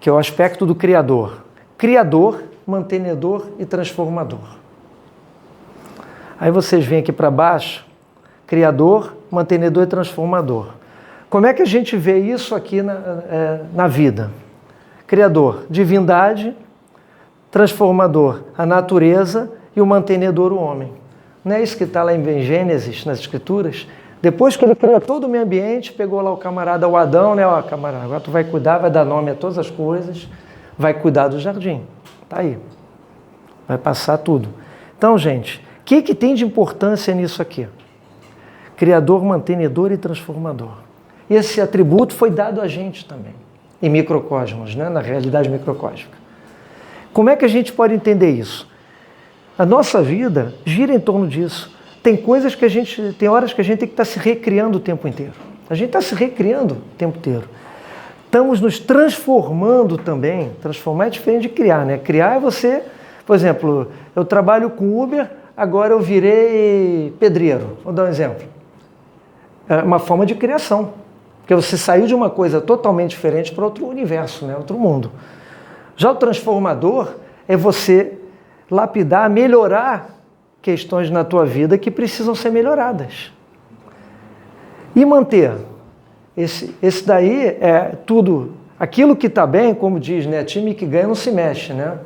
[SPEAKER 1] Que é o aspecto do Criador. Criador, mantenedor e transformador. Aí vocês vêm aqui para baixo, Criador, mantenedor e transformador. Como é que a gente vê isso aqui na vida? Criador, divindade, transformador, a natureza e o mantenedor, o homem. Não é isso que está lá em Gênesis, nas Escrituras? Depois que ele criou todo o meio ambiente, pegou lá o camarada, o Adão, né? Ó, camarada, agora tu vai cuidar, vai dar nome a todas as coisas, vai cuidar do jardim. Tá aí. Vai passar tudo. Então, gente, o que tem de importância nisso aqui? Criador, mantenedor e transformador. Esse atributo foi dado a gente também, em microcosmos, né? Na realidade microcósmica. Como é que a gente pode entender isso? A nossa vida gira em torno disso. Tem coisas que tem horas que a gente tem que estar se recriando o tempo inteiro. A gente está se recriando o tempo inteiro. Estamos nos transformando também. Transformar é diferente de criar, né? Criar é você, por exemplo, eu trabalho com Uber, agora eu virei pedreiro. Vou dar um exemplo. É uma forma de criação. Porque você saiu de uma coisa totalmente diferente para outro universo, né? Outro mundo. Já o transformador é você lapidar, melhorar questões na tua vida que precisam ser melhoradas. E manter. Esse daí é tudo. Aquilo que está bem, como diz, né? Time que ganha não se mexe, né?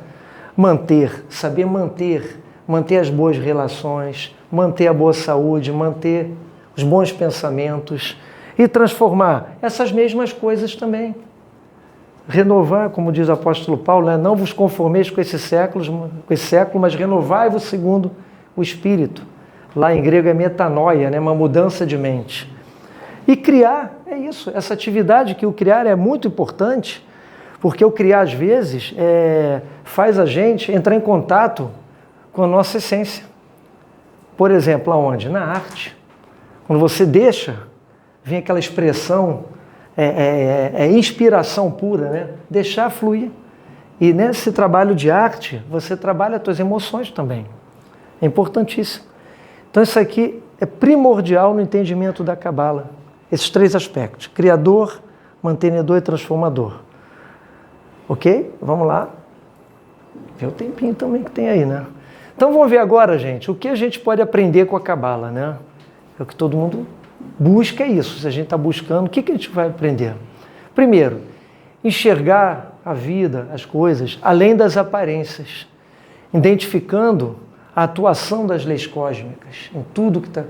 [SPEAKER 1] Manter, saber manter as boas relações, manter a boa saúde, manter os bons pensamentos e transformar essas mesmas coisas também. Renovar, como diz o apóstolo Paulo, né? Não vos conformeis com esse século, mas renovai-vos segundo o Espírito. Lá em grego é metanoia, né? Uma mudança de mente. E criar, é isso. Essa atividade que o criar é muito importante, porque o criar, às vezes, faz a gente entrar em contato com a nossa essência. Por exemplo, aonde? Na arte. Quando você deixa, vem aquela expressão é inspiração pura, né? Deixar fluir. E nesse trabalho de arte, você trabalha as tuas emoções também. É importantíssimo. Então isso aqui é primordial no entendimento da Cabala. Esses 3 aspectos: criador, mantenedor e transformador. Ok? Vamos lá. Vê o tempinho também que tem aí, né? Então vamos ver agora, gente, o que a gente pode aprender com a Cabala, né? É o que todo mundo busca, é isso. Se a gente está buscando, o que a gente vai aprender? Primeiro, enxergar a vida, as coisas, além das aparências, identificando a atuação das leis cósmicas em tudo que está...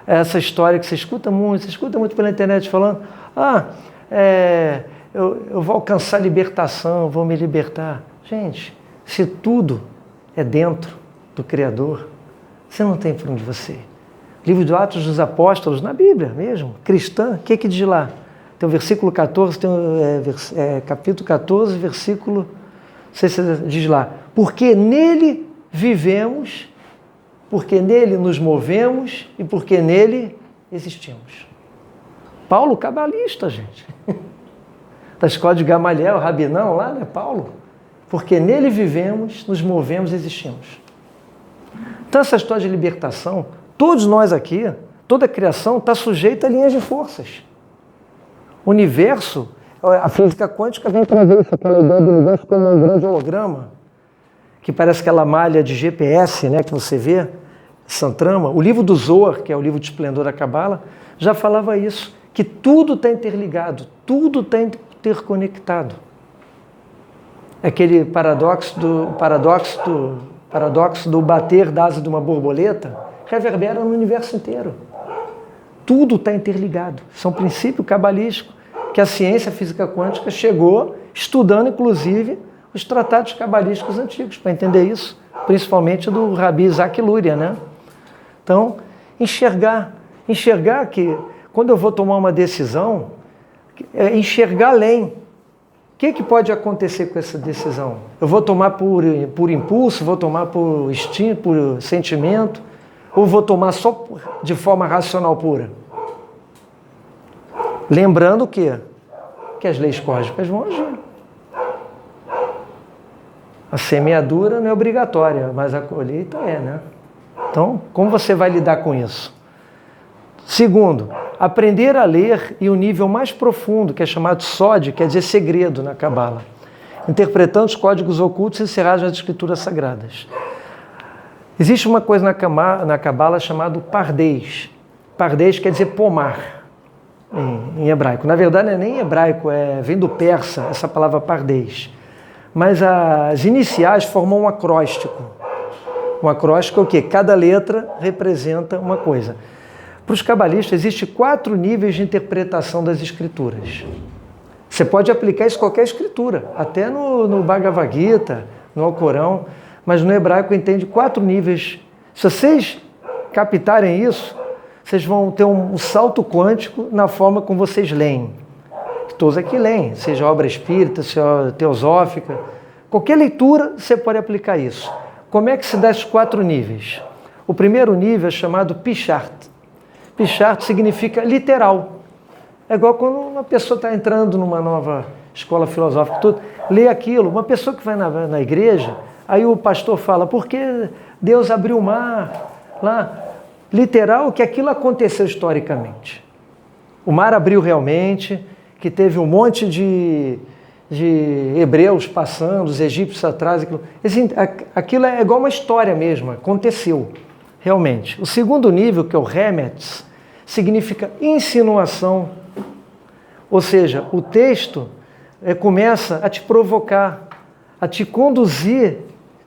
[SPEAKER 1] Essa história que você escuta muito pela internet falando, eu vou alcançar libertação, vou me libertar. Gente, se tudo é dentro do Criador, você não tem para onde você ir. Livro dos Atos dos Apóstolos, na Bíblia mesmo, cristã, o que diz lá? Tem o versículo 14, capítulo 14, versículo, não sei se diz lá, porque nele vivemos, porque nele nos movemos e porque nele existimos. Paulo, cabalista, gente. Da escola de Gamaliel, Rabinão, lá, né, Paulo? Porque nele vivemos, nos movemos e existimos. Então essa história de libertação, todos nós aqui, toda a criação está sujeita a linhas de forças. O universo, a física quântica vem trazer isso, aquela ideia do universo como um grande holograma, que parece aquela malha de GPS, né, que você vê, Santrama. O livro do Zohar, que é o livro de esplendor da Cabala, já falava isso, que tudo está interligado, tudo está interconectado. Aquele paradoxo do bater da asa de uma borboleta reverbera no universo inteiro. Tudo está interligado. Isso é um princípio cabalístico que a ciência física quântica chegou estudando, inclusive, os tratados cabalísticos antigos, para entender isso, principalmente do Rabi Isaac Luria, né? Então, enxergar que quando eu vou tomar uma decisão, enxergar além. O que pode acontecer com essa decisão? Eu vou tomar por impulso, vou tomar por instinto, por sentimento, ou vou tomar só de forma racional pura? Lembrando que as leis cósmicas vão agir. A semeadura não é obrigatória, mas a colheita é, né? Então, como você vai lidar com isso? Segundo, aprender a ler e o nível mais profundo, que é chamado Sod, quer dizer segredo na Cabala, interpretando os códigos ocultos encerrados nas escrituras sagradas. Existe uma coisa na Cabala chamada Pardês. Pardês quer dizer pomar, em hebraico. Na verdade, não é nem hebraico, vem do persa, essa palavra Pardês. Mas as iniciais formam um acróstico. Um acróstico é o quê? Cada letra representa uma coisa. Para os cabalistas, existem 4 níveis de interpretação das escrituras. Você pode aplicar isso em qualquer escritura, até no Bhagavad Gita, no Alcorão, mas no hebraico entende 4 níveis. Se vocês captarem isso, vocês vão ter um salto quântico na forma como vocês leem. Todos aqui leem, seja obra espírita, seja teosófica, qualquer leitura você pode aplicar isso. Como é que se dá esses 4 níveis? O primeiro nível é chamado Pichart. Pichart significa literal. É igual quando uma pessoa está entrando numa nova escola filosófica, tudo, lê aquilo. Uma pessoa que vai na igreja, aí o pastor fala, porque Deus abriu o mar lá. Literal, que aquilo aconteceu historicamente. O mar abriu realmente, que teve um monte de hebreus passando, os egípcios atrás. Aquilo é igual uma história mesmo, aconteceu realmente. O segundo nível, que é o Remetz, significa insinuação. Ou seja, o texto começa a te provocar, a te conduzir,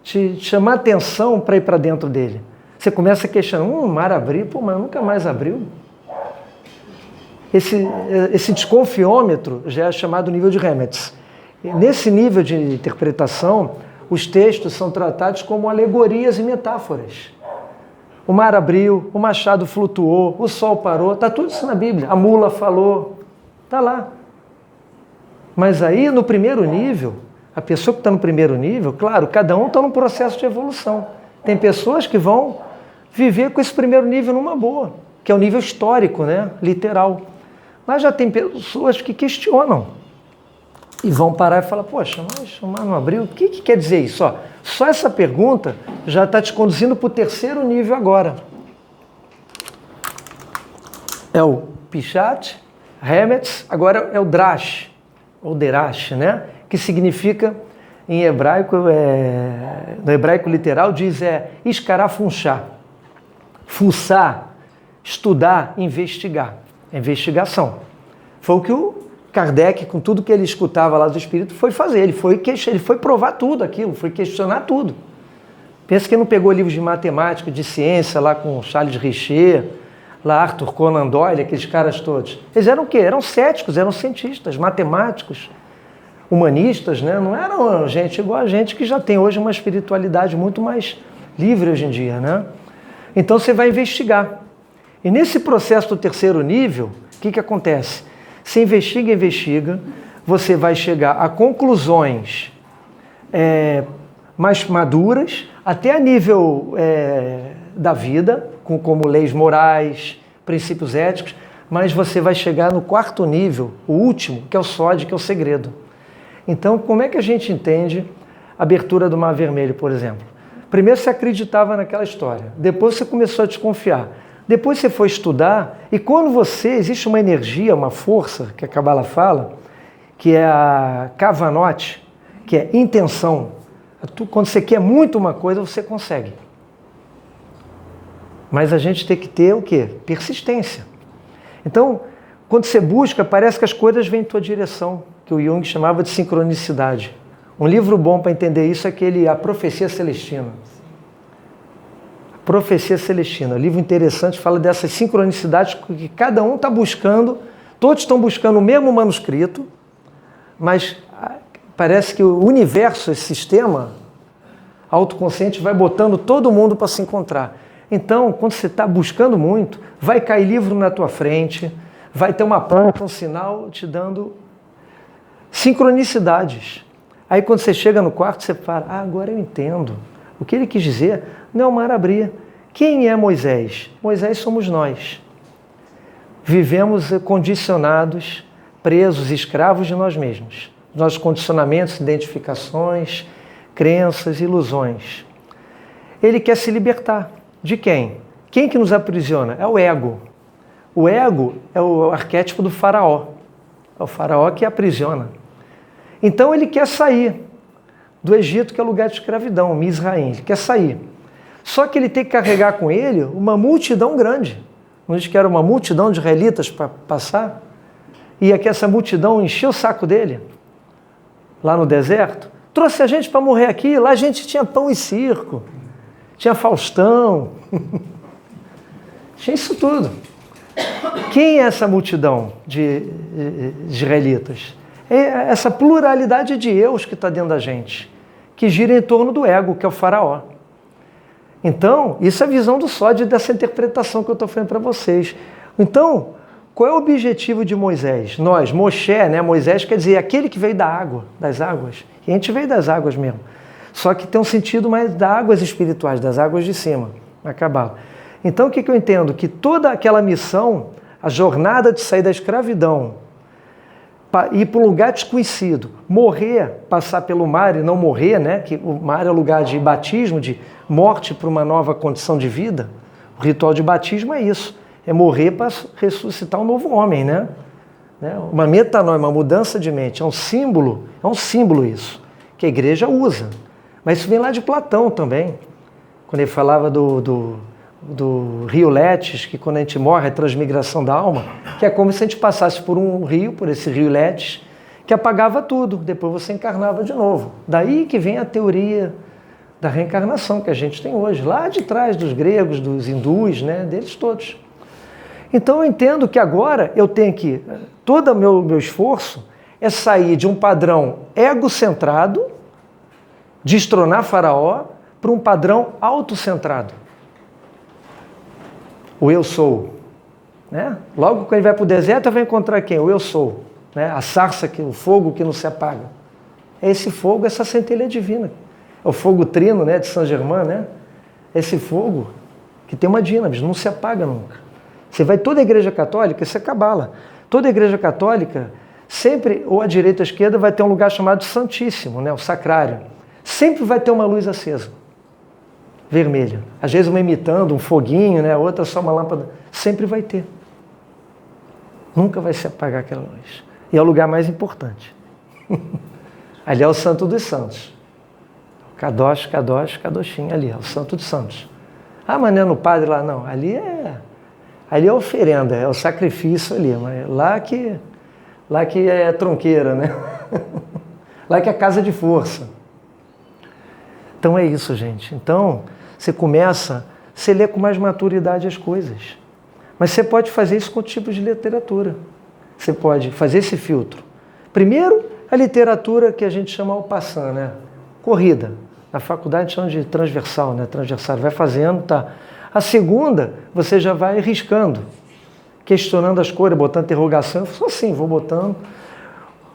[SPEAKER 1] te chamar atenção para ir para dentro dele. Você começa a questionar, o mar abriu, mas nunca mais abriu. Esse desconfiômetro já é chamado nível de Remetz. Nesse nível de interpretação, os textos são tratados como alegorias e metáforas. O mar abriu, o machado flutuou, o sol parou, está tudo isso na Bíblia. A mula falou, está lá. Mas aí, no primeiro nível, a pessoa que está no primeiro nível, claro, cada um está num processo de evolução. Tem pessoas que vão viver com esse primeiro nível numa boa, que é o nível histórico, né? Literal. Mas já tem pessoas que questionam e vão parar e falar, poxa, mas o mar não abriu? O que quer dizer isso? Ó, só essa pergunta já está te conduzindo para o terceiro nível agora. É o Pishat, Remetz, agora é o Drash, ou Derash, né? Que significa, em hebraico, no hebraico literal, diz escarafunchar, fuçar, estudar, investigar. É investigação. Foi o que o Kardec, com tudo que ele escutava lá do Espírito, foi fazer. Ele foi provar tudo aquilo, foi questionar tudo. Pensa que ele não pegou livros de matemática, de ciência, lá com Charles Richer, lá Arthur Conan Doyle, aqueles caras todos. Eles eram o quê? Eram céticos, eram cientistas, matemáticos, humanistas, né? Não eram gente igual a gente que já tem hoje uma espiritualidade muito mais livre hoje em dia, né? Então você vai investigar. E nesse processo do terceiro nível, o que acontece? Você investiga, você vai chegar a conclusões mais maduras, até a nível da vida, como leis morais, princípios éticos, mas você vai chegar no quarto nível, o último, que é o SOD, que é o segredo. Então, como é que a gente entende a abertura do Mar Vermelho, por exemplo? Primeiro você acreditava naquela história, depois você começou a desconfiar, depois você foi estudar, e quando existe uma energia, uma força, que a Kabbalah fala, que é a Kavanot, que é intenção. Quando você quer muito uma coisa, você consegue. Mas a gente tem que ter o quê? Persistência. Então, quando você busca, parece que as coisas vêm em tua direção, que o Jung chamava de sincronicidade. Um livro bom para entender isso é A Profecia Celestina. A Profecia Celestina, um livro interessante, fala dessas sincronicidades que cada um está buscando, todos estão buscando o mesmo manuscrito, mas parece que o universo, esse sistema autoconsciente, vai botando todo mundo para se encontrar. Então, quando você está buscando muito, vai cair livro na tua frente, vai ter uma planta, um sinal te dando sincronicidades. Aí quando você chega no quarto, você fala, agora eu entendo. O que ele quis dizer não é o mar abrir. Quem é Moisés? Moisés somos nós. Vivemos condicionados, presos, escravos de nós mesmos. Nossos condicionamentos, identificações, crenças, ilusões. Ele quer se libertar. De quem? Quem que nos aprisiona? É o ego. O ego é o arquétipo do faraó. É o faraó que aprisiona. Então ele quer sair do Egito, que é lugar de escravidão, Mizraim. Ele quer sair. Só que ele tem que carregar com ele uma multidão grande. Não diz que era uma multidão de israelitas para passar? E é que essa multidão encheu o saco dele, lá no deserto. Trouxe a gente para morrer aqui. Lá a gente tinha pão e circo. Tinha Faustão, tinha isso tudo. Quem é essa multidão de israelitas? É essa pluralidade de eus que está dentro da gente, que gira em torno do ego, que é o faraó. Então, isso é a visão do Sódio dessa interpretação que eu estou fazendo para vocês. Então, qual é o objetivo de Moisés? Nós, Moshe, né? Moisés quer dizer aquele que veio da água, das águas. E a gente veio das águas mesmo. Só que tem um sentido mais das águas espirituais, das águas de cima, na Cabala. Então, o que eu entendo? Que toda aquela missão, a jornada de sair da escravidão, ir para um lugar desconhecido, morrer, passar pelo mar e não morrer, né? Que o mar é o lugar de batismo, de morte para uma nova condição de vida. O ritual de batismo é isso, é morrer para ressuscitar um novo homem, né? Uma metanoia, uma mudança de mente, é um símbolo isso, que a igreja usa. Mas isso vem lá de Platão também, quando ele falava do rio Letes, que quando a gente morre é transmigração da alma, que é como se a gente passasse por um rio, por esse rio Letes, que apagava tudo, depois você encarnava de novo. Daí que vem a teoria da reencarnação que a gente tem hoje, lá de trás dos gregos, dos hindus, né, deles todos. Então eu entendo que agora eu tenho que, todo o meu esforço é sair de um padrão egocentrado, destronar Faraó, para um padrão autocentrado. O eu sou. Né? Logo quando ele vai para o deserto, vai encontrar quem? O eu sou. Né? A sarça, o fogo que não se apaga. É esse fogo, essa centelha divina. É o fogo trino, né, de Saint-Germain. Né? Esse fogo que tem uma dínamo, não se apaga nunca. Você vai toda a igreja católica, isso é cabala. Toda igreja católica, sempre, ou à direita ou à esquerda, vai ter um lugar chamado Santíssimo, né? O sacrário. Sempre vai ter uma luz acesa, vermelha. Às vezes uma imitando, um foguinho, né? Outra só uma lâmpada. Sempre vai ter. Nunca vai se apagar aquela luz. E é o lugar mais importante. Ali é o Santo dos Santos. Kadosh, Kadosh, Kadoshim, ali é o Santo dos Santos. Ah, mas não é no padre lá, não. Ali é a oferenda, é o sacrifício ali. Mas lá que é tronqueira, né? Lá que é casa de força. Então é isso, gente. Então, você lê com mais maturidade as coisas. Mas você pode fazer isso com tipos de literatura. Você pode fazer esse filtro. Primeiro, a literatura que a gente chama au passant, né? Corrida. Na faculdade chama de transversal, né? Transversal, vai fazendo, tá. A segunda, você já vai riscando, questionando as coisas, botando interrogação. Eu sou assim, vou botando.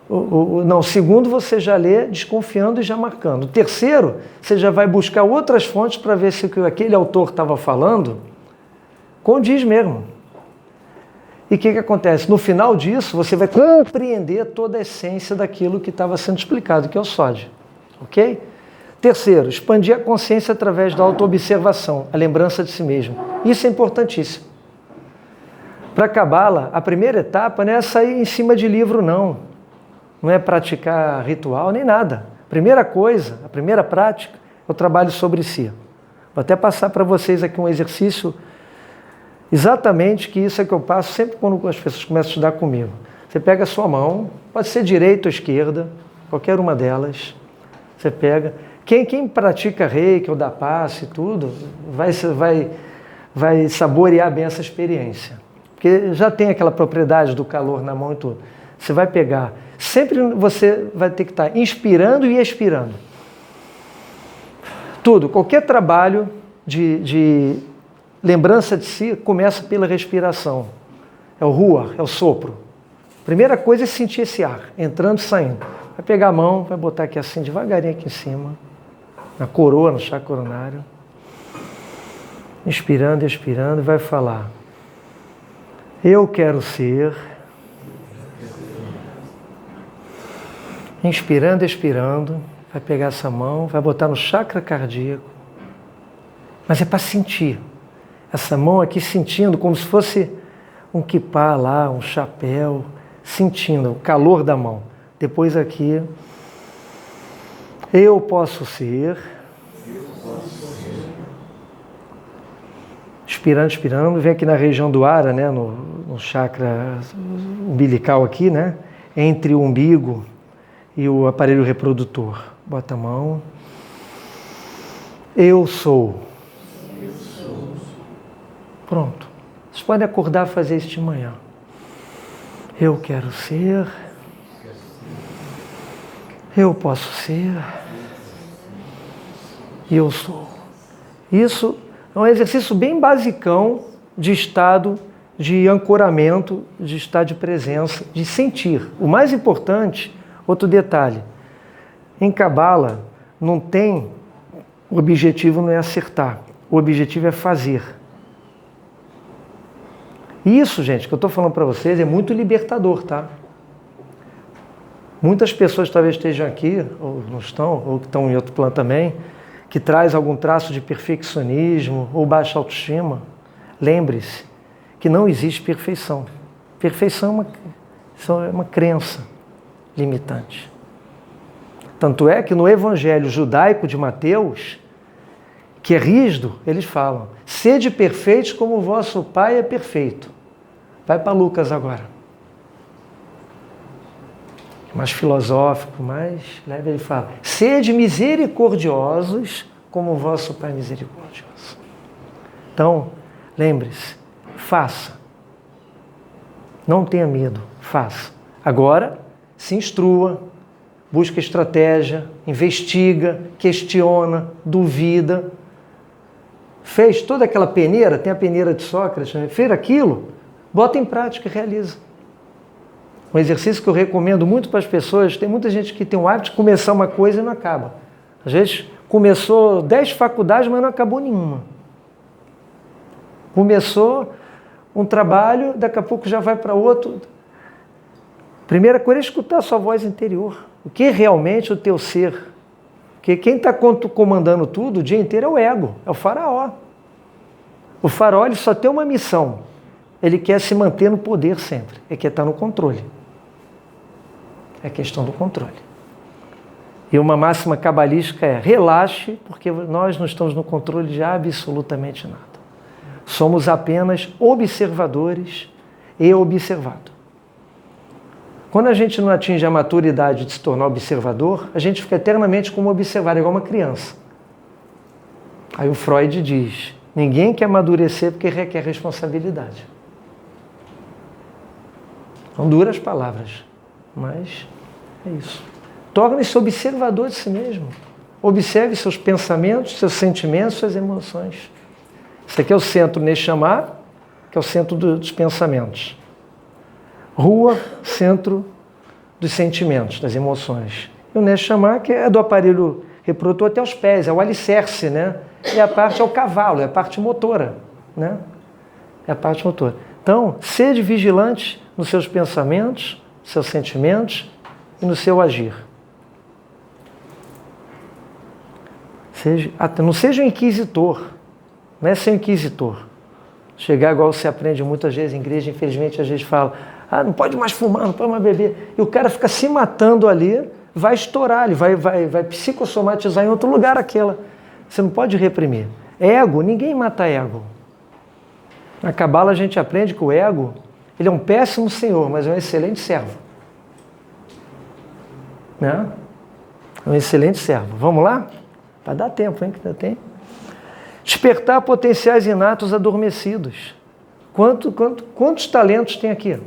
[SPEAKER 1] Não, o segundo você já lê desconfiando e já marcando. O terceiro, você já vai buscar outras fontes para ver se o que aquele autor estava falando condiz mesmo. E o que acontece? No final disso, você vai compreender toda a essência daquilo que estava sendo explicado, que é o SOD. Ok? Terceiro, expandir a consciência através da autoobservação, a lembrança de si mesmo. Isso é importantíssimo. Para a Cabala, a primeira etapa não é sair em cima de livro, não. Não é praticar ritual, nem nada. Primeira coisa, a primeira prática, é o trabalho sobre si. Vou até passar para vocês aqui um exercício, exatamente que isso é que eu passo sempre quando as pessoas começam a estudar comigo. Você pega a sua mão, pode ser direita ou esquerda, qualquer uma delas. Você pega. Quem pratica reiki ou dá passe e tudo, vai saborear bem essa experiência. Porque já tem aquela propriedade do calor na mão e tudo. Você vai pegar. Sempre você vai ter que estar inspirando e expirando. Tudo, qualquer trabalho de lembrança de si começa pela respiração. É o ruar, é o sopro. Primeira coisa é sentir esse ar, entrando e saindo. Vai pegar a mão, vai botar aqui assim, devagarinho aqui em cima, na coroa, no chakra coronário. Inspirando e expirando, vai falar: eu quero ser. Inspirando e expirando, vai pegar essa mão, vai botar no chakra cardíaco. Mas é para sentir. Essa mão aqui sentindo como se fosse um kipá lá, um chapéu, sentindo o calor da mão. Depois aqui, eu posso ser. Expirando, expirando, vem aqui na região do ara, né, no chakra umbilical aqui, né, entre o umbigo e o aparelho reprodutor. Bota a mão. Eu sou. Pronto. Vocês podem acordar e fazer isso de manhã. Eu quero ser. Eu posso ser. E eu sou. Isso é um exercício bem basicão de estado de ancoramento, de estado de presença, de sentir. O mais importante, outro detalhe, em Cabala não tem, o objetivo não é acertar, o objetivo é fazer. Isso, gente, que eu estou falando para vocês é muito libertador, tá? Muitas pessoas talvez estejam aqui, ou não estão, ou que estão em outro plano também, que traz algum traço de perfeccionismo ou baixa autoestima. Lembre-se que não existe perfeição. Perfeição é uma crença limitante. Tanto é que no Evangelho judaico de Mateus, que é rígido, eles falam: sede perfeitos como o vosso Pai é perfeito. Vai para Lucas agora. Mais filosófico, mais leve, ele fala: sede misericordiosos como o vosso Pai é misericordioso. Então, lembre-se, faça. Não tenha medo, faça. Agora, se instrua, busca estratégia, investiga, questiona, duvida. Fez toda aquela peneira, tem a peneira de Sócrates, né? Fez aquilo, bota em prática e realiza. Um exercício que eu recomendo muito para as pessoas, tem muita gente que tem o hábito de começar uma coisa e não acaba. Às vezes começou 10 faculdades, mas não acabou nenhuma. Começou um trabalho, daqui a pouco já vai para outro. Primeira coisa é escutar a sua voz interior. O que é realmente o teu ser? Porque quem está comandando tudo o dia inteiro é o ego, é o faraó. O faraó ele só tem uma missão. Ele quer se manter no poder sempre. Ele quer estar no controle. É questão do controle. E uma máxima cabalística é: relaxe, porque nós não estamos no controle de absolutamente nada. Somos apenas observadores e observado. Quando a gente não atinge a maturidade de se tornar observador, a gente fica eternamente como observado, igual uma criança. Aí o Freud diz: ninguém quer amadurecer porque requer responsabilidade. São duras palavras, mas é isso. Torne-se observador de si mesmo. Observe seus pensamentos, seus sentimentos, suas emoções. Esse aqui é o centro Neshama, que é o centro dos pensamentos. Rua, centro dos sentimentos, das emoções. E o Neshama, que é do aparelho reprodutor até os pés, é o alicerce, né? E a parte é o cavalo, é a parte motora, né? É a parte motora. Então, sede vigilante nos seus pensamentos, seus sentimentos e no seu agir. Não seja um inquisitor, não é ser um inquisitor. Chegar igual se aprende muitas vezes em igreja, infelizmente a gente fala: não pode mais fumar, não pode mais beber. E o cara fica se matando ali, vai estourar, ele vai psicossomatizar em outro lugar aquela. Você não pode reprimir. Ego, ninguém mata ego. Na Cabala a gente aprende que o ego, ele é um péssimo senhor, mas é um excelente servo. Né? É um excelente servo. Vamos lá? Vai dar tempo, hein? Que ainda tem. Despertar potenciais inatos adormecidos. Quantos talentos tem aqui?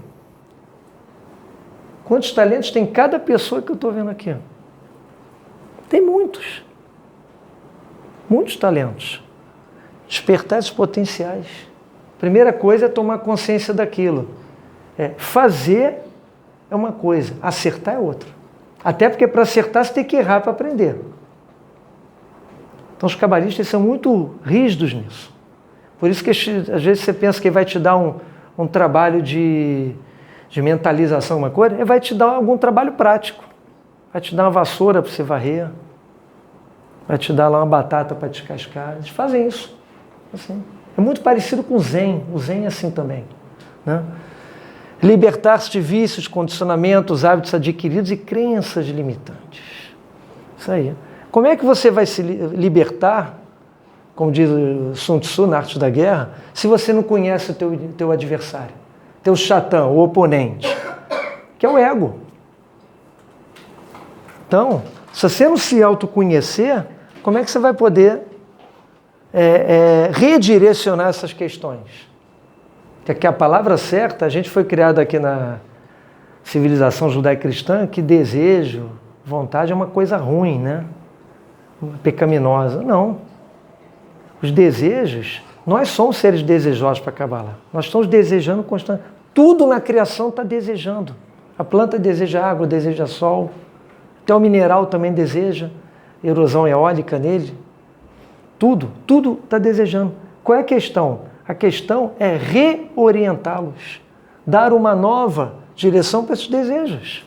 [SPEAKER 1] Quantos talentos tem cada pessoa que eu estou vendo aqui? Tem muitos. Muitos talentos. Despertar esses potenciais. Primeira coisa é tomar consciência daquilo. Fazer é uma coisa, acertar é outra. Até porque para acertar você tem que errar para aprender. Então os cabalistas são muito rígidos nisso. Por isso que às vezes você pensa que vai te dar um trabalho de mentalização, uma coisa, ele vai te dar algum trabalho prático. Vai te dar uma vassoura para você varrer, vai te dar lá uma batata para descascar. Eles fazem isso. Assim. É muito parecido com o Zen é assim também. Né? Libertar-se de vícios, condicionamentos, hábitos adquiridos e crenças limitantes. Isso aí. Como é que você vai se libertar, como diz Sun Tzu na Arte da Guerra, se você não conhece o teu adversário, teu chatão, o oponente, que é o ego? Então, se você não se autoconhecer, como é que você vai poder redirecionar essas questões? Porque a palavra certa, a gente foi criado aqui na civilização judaico-cristã que desejo, vontade é uma coisa ruim, né? Pecaminosa. Não. Os desejos, nós somos seres desejosos para a Cabala. Nós estamos desejando constantemente. Tudo na criação está desejando. A planta deseja água, deseja sol. Até o mineral também deseja. Erosão eólica nele. Tudo está desejando. Qual é a questão? A questão é reorientá-los. Dar uma nova direção para esses desejos.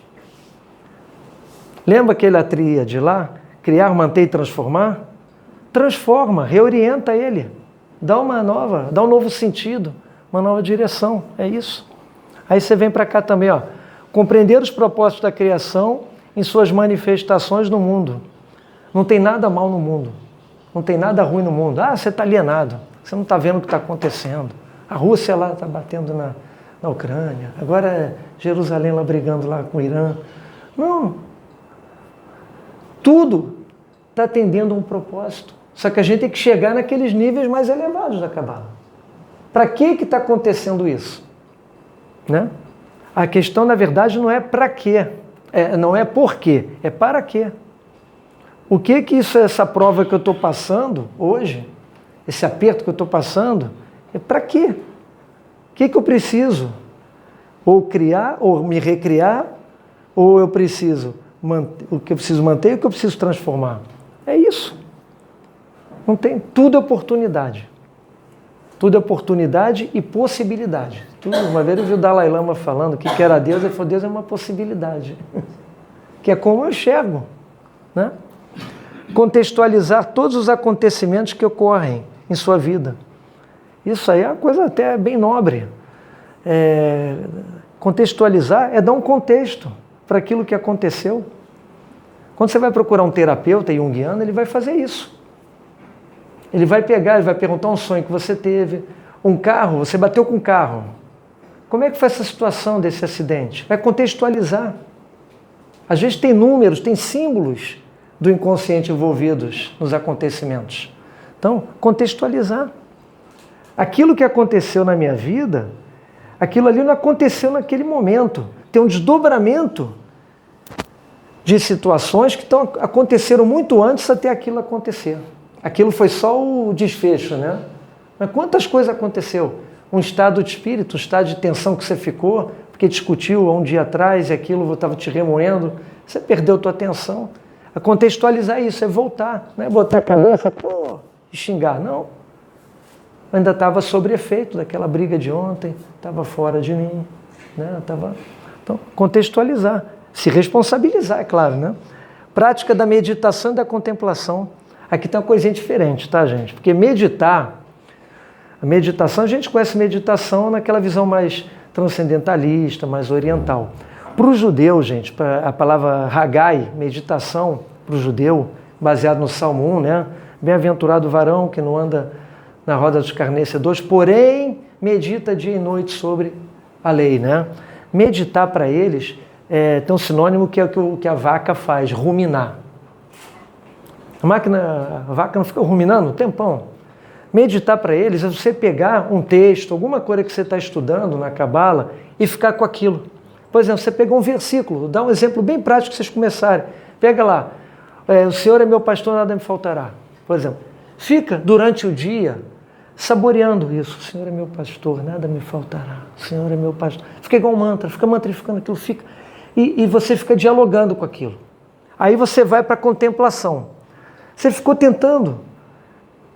[SPEAKER 1] Lembra aquela tríade lá? Criar, manter e transformar? Transforma, reorienta ele. Dá um novo sentido, uma nova direção. É isso. Aí você vem para cá também, ó. Compreender os propósitos da criação em suas manifestações no mundo. Não tem nada mal no mundo. Não tem nada ruim no mundo. Você está alienado. Você não está vendo o que está acontecendo. A Rússia lá está batendo na Ucrânia. Agora é Jerusalém lá brigando lá com o Irã. Não. Tudo está atendendo a um propósito. Só que a gente tem que chegar naqueles níveis mais elevados da Cabala. Para que está acontecendo isso? Né? A questão, na verdade, não é para quê. Não é por quê, é para quê. O que essa prova que eu estou passando hoje, esse aperto que eu estou passando, é para quê? O que eu preciso? Ou criar, ou me recriar, ou eu preciso manter, o que eu preciso manter e o que eu preciso transformar? É isso. Não tem, tudo é oportunidade. Tudo é oportunidade e possibilidade. Tudo. Uma vez eu vi o Dalai Lama falando que era Deus, ele falou, Deus é uma possibilidade. Que é como eu enxergo, né? Contextualizar todos os acontecimentos que ocorrem em sua vida. Isso aí é uma coisa até bem nobre. Contextualizar é dar um contexto para aquilo que aconteceu. Quando você vai procurar um terapeuta junguiano, ele vai fazer isso. Ele vai pegar, ele vai perguntar um sonho que você teve, um carro, você bateu com um carro. Como é que foi essa situação desse acidente? Vai contextualizar. Às vezes tem números, tem símbolos do inconsciente envolvidos nos acontecimentos. Então, contextualizar. Aquilo que aconteceu na minha vida, aquilo ali não aconteceu naquele momento. Tem um desdobramento de situações que aconteceram muito antes até aquilo acontecer. Aquilo foi só o desfecho, né? Mas quantas coisas aconteceu? Um estado de espírito, um estado de tensão que você ficou, porque discutiu há um dia atrás e aquilo estava te remoendo, você perdeu tua atenção. A contextualizar isso, é voltar, não é botar a cabeça e xingar, não. Eu ainda estava sob efeito daquela briga de ontem, estava fora de mim, né? Então, contextualizar, se responsabilizar, é claro, né? Prática da meditação e da contemplação. Aqui tem uma coisinha diferente, tá, gente? Porque meditar, a meditação, a gente conhece meditação naquela visão mais transcendentalista, mais oriental. Para o judeu, gente, a palavra Hagai, meditação, para o judeu, baseado no Salmo 1, né? Bem-aventurado o varão que não anda na roda dos escarnecedores, porém medita dia e noite sobre a lei, né? Meditar para eles tem um sinônimo que é o que a vaca faz, ruminar. A vaca não fica ruminando um tempão. Meditar para eles é você pegar um texto, alguma coisa que você está estudando na Cabala e ficar com aquilo. Por exemplo, você pega um versículo, dá um exemplo bem prático que vocês começarem. Pega lá, o Senhor é meu pastor, nada me faltará. Por exemplo, fica durante o dia saboreando isso. O Senhor é meu pastor, nada me faltará. O Senhor é meu pastor. Fica igual um mantra, fica mantrificando aquilo, fica. E você fica dialogando com aquilo. Aí você vai para a contemplação. Você ficou tentando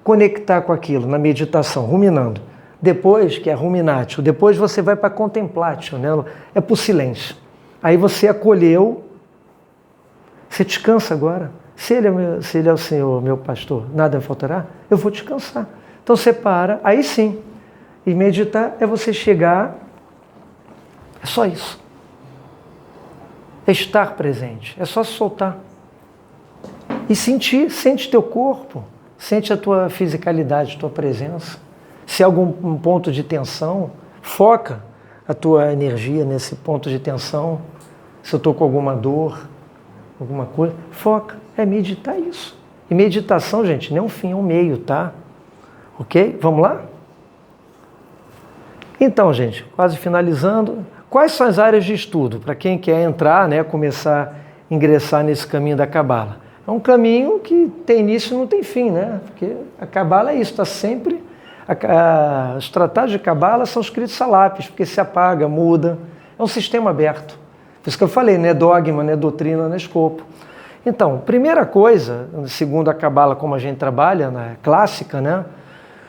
[SPEAKER 1] conectar com aquilo na meditação, ruminando. Depois, que é ruminatio, depois você vai para contemplatio, né? É para o silêncio. Aí você acolheu, você descansa agora. Se ele é o Senhor, meu pastor, nada me faltará, eu vou descansar. Então você para, aí sim. E meditar é você chegar, é só isso. É estar presente, é só se soltar. E sente teu corpo, sente a tua fisicalidade, a tua presença. Se há algum ponto de tensão, foca a tua energia nesse ponto de tensão. Se eu estou com alguma dor, alguma coisa, foca. É meditar isso. E meditação, gente, não é um fim, é um meio, tá? Ok? Vamos lá? Então, gente, quase finalizando. Quais são as áreas de estudo para quem quer entrar, né, começar a ingressar nesse caminho da Cabala? É um caminho que tem início e não tem fim, né? Porque a Cabala é isso, está sempre... Os tratados de Cabala são escritos a lápis, porque se apaga, muda. É um sistema aberto. Por isso que eu falei, não é dogma, não é doutrina, não é escopo. Então, primeira coisa, segundo a Cabala como a gente trabalha, na clássica, né?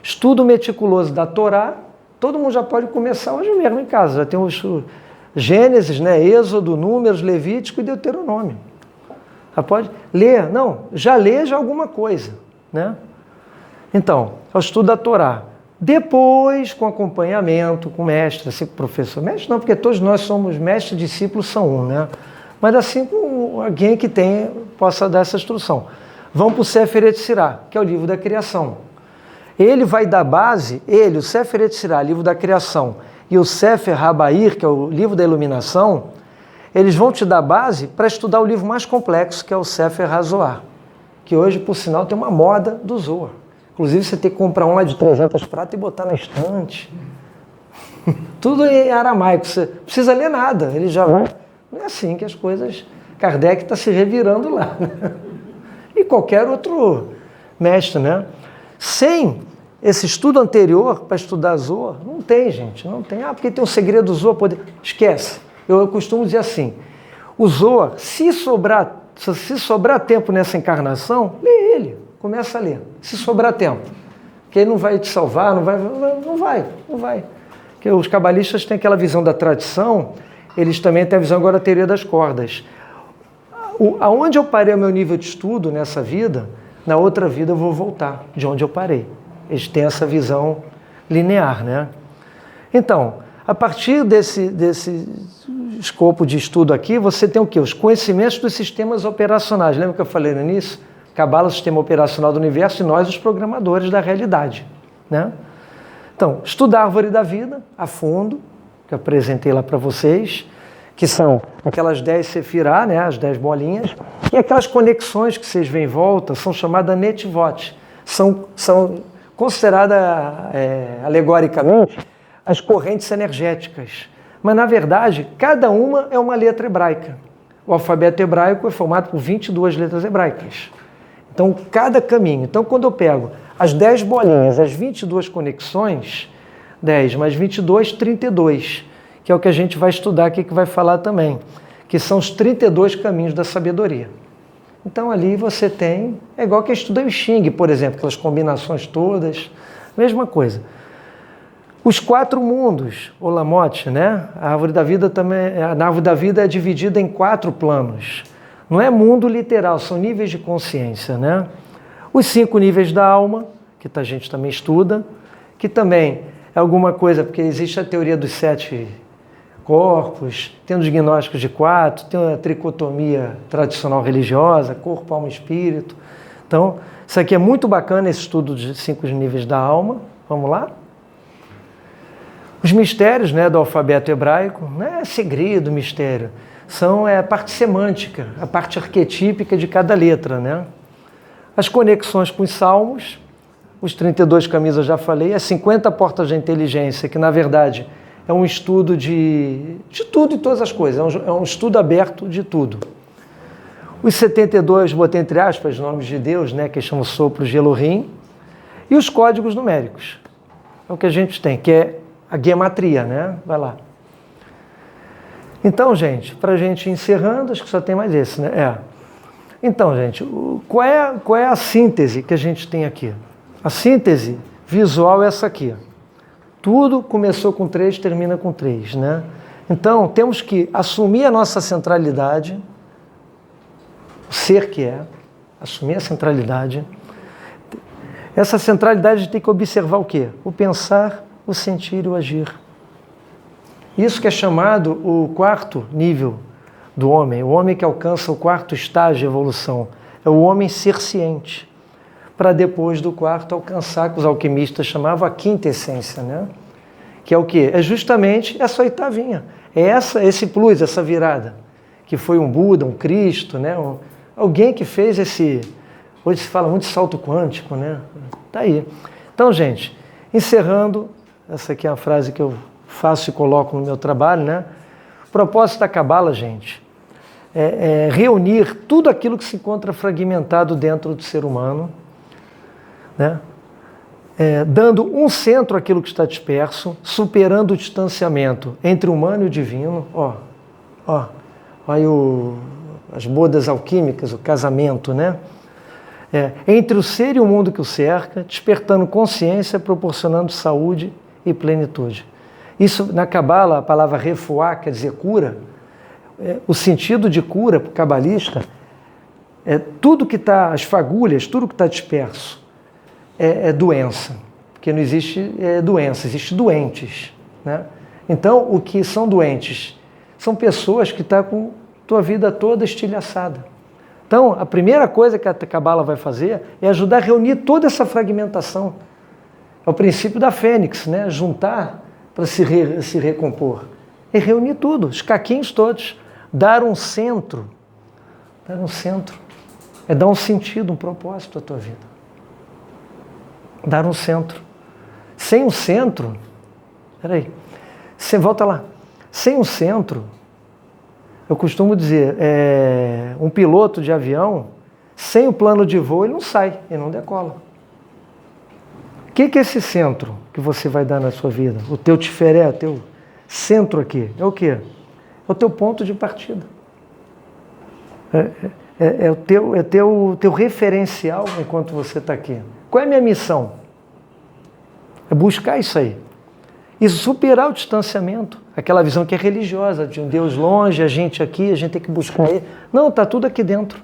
[SPEAKER 1] Estudo meticuloso da Torá, todo mundo já pode começar hoje mesmo em casa. Já tem os Gênesis, né? Êxodo, Números, Levítico e Deuteronômio. Já pode ler, já lê alguma coisa, né? Então, é o estudo da Torá. Depois, com acompanhamento, com mestre, assim, professor. Mestre não, porque todos nós somos mestres e discípulos são um, né? Mas assim, com alguém que possa dar essa instrução. Vão para o Sefer Yetzirah, que é o livro da criação. Ele vai dar base, o Sefer Yetzirah, livro da criação, e o Sefer Habair, que é o livro da iluminação, eles vão te dar base para estudar o livro mais complexo, que é o Sefer HaZohar, que hoje, por sinal, tem uma moda do Zohar. Inclusive, você tem que comprar um lá de 300 pratas e botar na estante. Tudo em aramaico, você não precisa ler nada, ele já vai. Não é assim que as coisas... Kardec está se revirando lá, né? E qualquer outro mestre, né? Sem esse estudo anterior para estudar Zohar, não tem, gente, não tem. Porque tem um segredo do Zohar, esquece. Eu costumo dizer assim, o Zohar, se sobrar tempo nessa encarnação, lê ele, começa a ler, se sobrar tempo. Porque ele não vai te salvar, não vai. Porque os cabalistas têm aquela visão da tradição, eles também têm a visão agora da teoria das cordas. Aonde eu parei o meu nível de estudo nessa vida, na outra vida eu vou voltar de onde eu parei. Eles têm essa visão linear, né? Então, a partir desse escopo de estudo aqui, você tem o quê? Os conhecimentos dos sistemas operacionais. Lembra que eu falei no início? Cabala, o sistema operacional do universo, e nós, os programadores da realidade, né? Então, estudar a árvore da vida a fundo, que eu apresentei lá para vocês, que são aquelas 10 sefirá, né, as 10 bolinhas, e aquelas conexões que vocês veem em volta são chamadas netivot. São consideradas, alegoricamente, as correntes energéticas. Mas, na verdade, cada uma é uma letra hebraica. O alfabeto hebraico é formado por 22 letras hebraicas. Então, cada caminho. Então, quando eu pego as 10 bolinhas, as 22 conexões, 10 mais 22, 32, que é o que a gente vai estudar aqui, que vai falar também, que são os 32 caminhos da sabedoria. Então, ali você tem, é igual que estuda o Xing, por exemplo, aquelas combinações todas, mesma coisa. Os 4 mundos, Olamot, né? A árvore da vida também, a árvore da vida é dividida em 4 planos. Não é mundo literal, são níveis de consciência, né? Os 5 níveis da alma, que a gente também estuda, que também é alguma coisa, porque existe a teoria dos 7 corpos, tem os gnósticos de 4, tem a tricotomia tradicional religiosa, corpo, alma e espírito. Então, isso aqui é muito bacana, esse estudo de 5 níveis da alma. Vamos lá? Os mistérios, né, do alfabeto hebraico, não é segredo, mistério, são a parte semântica, a parte arquetípica de cada letra, né? As conexões com os salmos, os 32 caminhos eu já falei, as 50 portas da inteligência, que na verdade é um estudo de tudo e todas as coisas, é um estudo aberto de tudo. Os 72, botei entre aspas, nomes de Deus, né, que chamam sopros de Elohim, e os códigos numéricos. É o que a gente tem, que é a guematria, né? Vai lá. Então, gente, para a gente ir encerrando, acho que só tem mais esse, né? Então, gente, qual é a síntese que a gente tem aqui? A síntese visual é essa aqui. Tudo começou com 3, termina com 3, né? Então, temos que assumir a nossa centralidade, o ser que é, assumir a centralidade. Essa centralidade a gente tem que observar o quê? O pensar, o sentir e o agir. Isso que é chamado o 4º nível do homem, o homem que alcança o 4º estágio de evolução, é o homem ser ciente, para depois do 4º alcançar, que os alquimistas chamavam a 5ª essência, né? Que é o quê? É justamente essa oitavinha, é esse plus, essa virada, que foi um Buda, um Cristo, né? Alguém que fez esse, hoje se fala muito de salto quântico, né? Tá aí. Então, gente, encerrando, essa aqui é a frase que eu faço e coloco no meu trabalho, né? O propósito da Cabala, gente, é reunir tudo aquilo que se encontra fragmentado dentro do ser humano, né? Dando um centro àquilo que está disperso, superando o distanciamento entre o humano e o divino. Olha aí as bodas alquímicas, o casamento, né? Entre o ser e o mundo que o cerca, despertando consciência, proporcionando saúde e plenitude. Isso, na Cabala, a palavra refuá quer dizer cura. O sentido de cura para o cabalista é tudo que está, as fagulhas, tudo que está disperso é doença. Porque não existe doença, existe doentes, né? Então, o que são doentes? São pessoas que estão com a tua vida toda estilhaçada. Então, a primeira coisa que a Cabala vai fazer é ajudar a reunir toda essa fragmentação. É o princípio da fênix, né? Juntar para se recompor. E reunir tudo, os caquinhos todos. Dar um centro. Dar um centro. É dar um sentido, um propósito à tua vida. Dar um centro. Sem um centro... Peraí. Volta lá. Sem um centro... Eu costumo dizer, um piloto de avião, sem o plano de voo, ele não sai, ele não decola. O que é esse centro que você vai dar na sua vida? O teu tiferé, o teu centro aqui, é o quê? É o teu ponto de partida. É o teu referencial enquanto você está aqui. Qual é a minha missão? É buscar isso aí. E superar o distanciamento, aquela visão que é religiosa, de um Deus longe, a gente aqui, a gente tem que buscar Ele. Não, está tudo aqui dentro.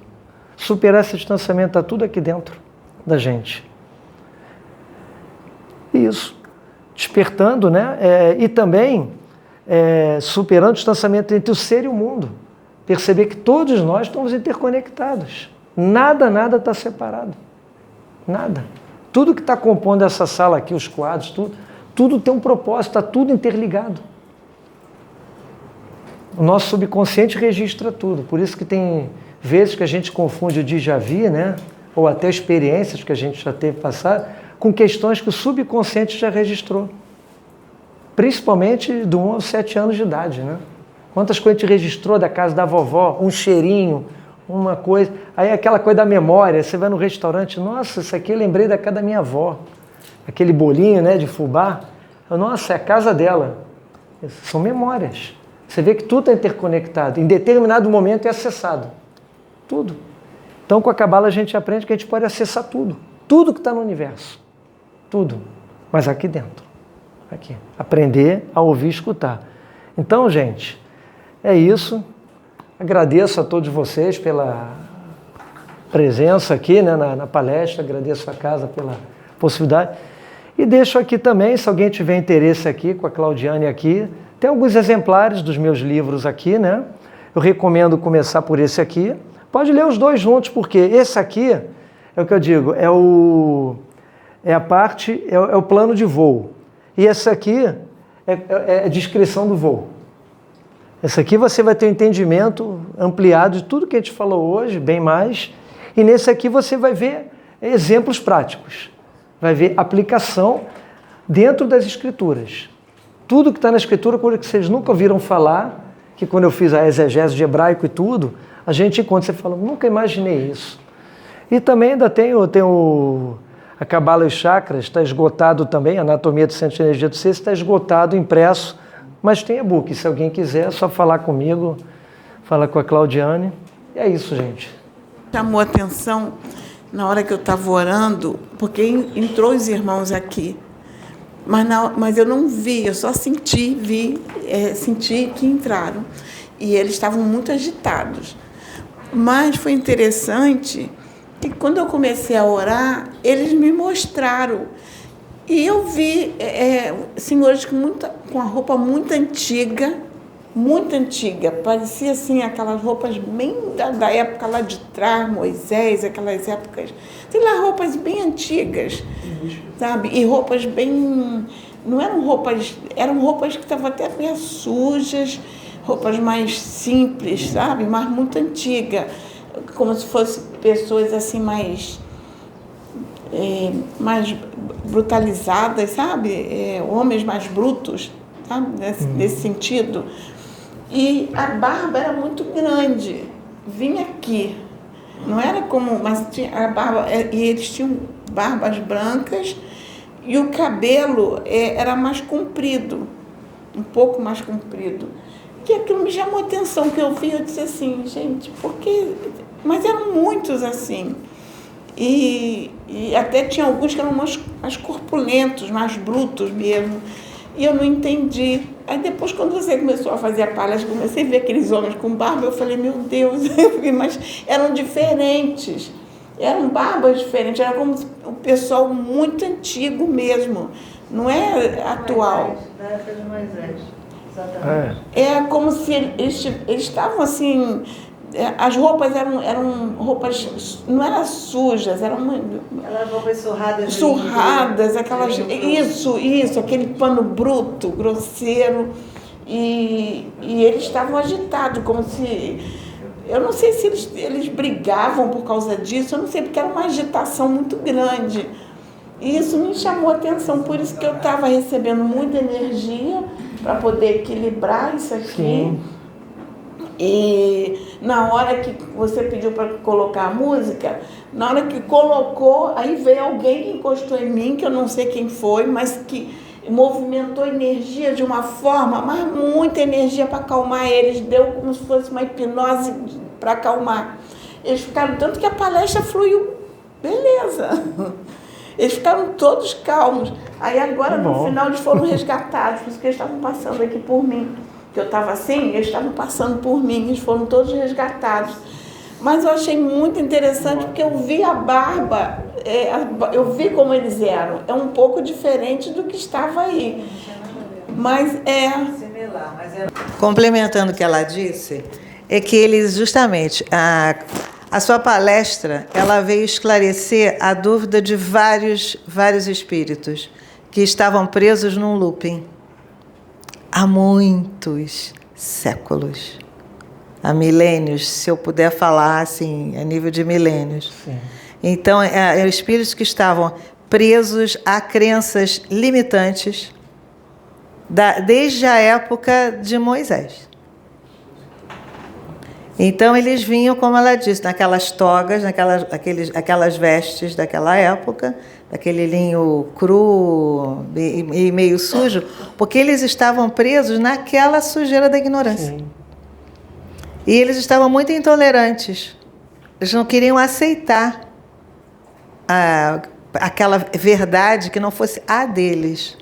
[SPEAKER 1] Superar esse distanciamento, está tudo aqui dentro da gente. Isso. Despertando, né? E também superando o distanciamento entre o ser e o mundo. Perceber que todos nós estamos interconectados. Nada está separado. Nada. Tudo que está compondo essa sala aqui, os quadros, tudo tem um propósito, está tudo interligado. O nosso subconsciente registra tudo. Por isso que tem vezes que a gente confunde o déjà vu, né? Ou até experiências que a gente já teve passado, com questões que o subconsciente já registrou. Principalmente do 1 aos 7 anos de idade, né? Quantas coisas a gente registrou da casa da vovó, um cheirinho, uma coisa. Aí aquela coisa da memória, você vai no restaurante, nossa, isso aqui eu lembrei da casa da minha avó. Aquele bolinho, né, de fubá. Nossa, é a casa dela. São memórias. Você vê que tudo está interconectado. Em determinado momento é acessado. Tudo. Então, com a Cabala, a gente aprende que a gente pode acessar tudo. Tudo que está no universo. Tudo. Mas aqui dentro. Aqui. Aprender a ouvir e escutar. Então, gente, é isso. Agradeço a todos vocês pela presença aqui, né, na palestra. Agradeço a casa pela possibilidade. E deixo aqui também, se alguém tiver interesse aqui, com a Claudiane aqui, tem alguns exemplares dos meus livros aqui, né? Eu recomendo começar por esse aqui. Pode ler os dois juntos, porque esse aqui, é o que eu digo, é o plano de voo. E esse aqui é a descrição do voo. Esse aqui você vai ter um entendimento ampliado de tudo que a gente falou hoje, bem mais. E nesse aqui você vai ver exemplos práticos. Vai ver aplicação dentro das escrituras. Tudo que está na escritura, coisa que vocês nunca ouviram falar, que quando eu fiz a exegese de hebraico e tudo, a gente encontra, você fala, nunca imaginei isso. E também ainda tem a Cabala e os Chakras, está esgotado também, a Anatomia do Centro de Energia do Ser, está esgotado, impresso, mas tem e-book. Se alguém quiser, é só falar comigo, falar com a Claudiane. E é isso, gente.
[SPEAKER 2] Chamou a atenção na hora que eu estava orando, porque entrou os irmãos aqui, mas eu não vi, eu só senti que entraram. E eles estavam muito agitados. Mas foi interessante que quando eu comecei a orar, eles me mostraram. E eu vi senhores com a roupa muito antiga, parecia assim aquelas roupas bem da época lá de trás, Moisés, aquelas épocas, sei lá, roupas bem antigas, sabe? E roupas bem, não eram roupas que estavam até meio sujas, roupas mais simples, sabe? Mas muito antiga, como se fossem pessoas assim mais brutalizadas, sabe? Homens mais brutos, sabe? Nesse sentido. E a barba era muito grande, vinha aqui. Não era como, mas tinha a barba, e eles tinham barbas brancas e o cabelo era mais comprido, um pouco mais comprido. E aquilo me chamou a atenção, que eu vi, eu disse assim, gente, por que? Mas eram muitos assim. E até tinha alguns que eram mais corpulentos, mais brutos mesmo. E eu não entendi. Aí depois, quando você começou a fazer a palestra, comecei a ver aqueles homens com barba, eu falei, meu Deus, mas eram diferentes. Eram barbas diferentes, era como um pessoal muito antigo mesmo, não é atual.
[SPEAKER 3] Da época de Moisés, exatamente.
[SPEAKER 2] É como se eles estavam assim, as roupas eram roupas, não eram sujas, eram
[SPEAKER 3] Aquelas roupas surradas.
[SPEAKER 2] Surradas, aquelas. Isso, aquele pano bruto, grosseiro. E eles estavam agitados, como se. Eu não sei se eles brigavam por causa disso, eu não sei, porque era uma agitação muito grande. E isso me chamou a atenção, por isso que eu estava recebendo muita energia para poder equilibrar isso aqui.
[SPEAKER 1] Sim.
[SPEAKER 2] E na hora que você pediu para colocar a música, na hora que colocou, aí veio alguém que encostou em mim, que eu não sei quem foi, mas que movimentou energia de uma forma, mas muita energia para acalmar eles, deu como se fosse uma hipnose para acalmar. Eles ficaram tanto que a palestra fluiu, beleza. Eles ficaram todos calmos. Aí agora,
[SPEAKER 1] Que
[SPEAKER 2] no
[SPEAKER 1] bom.
[SPEAKER 2] final, eles foram resgatados, por isso que eles estavam passando aqui por mim. Que eu estava assim, eles estavam passando por mim, eles foram todos resgatados. Mas eu achei muito interessante porque eu vi a barba, eu vi como eles eram. É um pouco diferente do que estava aí. Mas
[SPEAKER 3] Similar, mas complementando o que ela disse, é que eles justamente, a sua palestra, ela veio esclarecer a dúvida de vários espíritos que estavam presos num looping há muitos séculos. Há milênios, se eu puder falar assim, a nível de milênios.
[SPEAKER 1] Sim.
[SPEAKER 3] Então, espíritos que estavam presos a crenças limitantes desde a época de Moisés. Então, eles vinham, como ela disse, naquelas togas, aquelas vestes daquela época, daquele linho cru e meio sujo, porque eles estavam presos naquela sujeira da ignorância.
[SPEAKER 1] Sim.
[SPEAKER 3] E eles estavam muito intolerantes. Eles não queriam aceitar aquela verdade que não fosse a deles.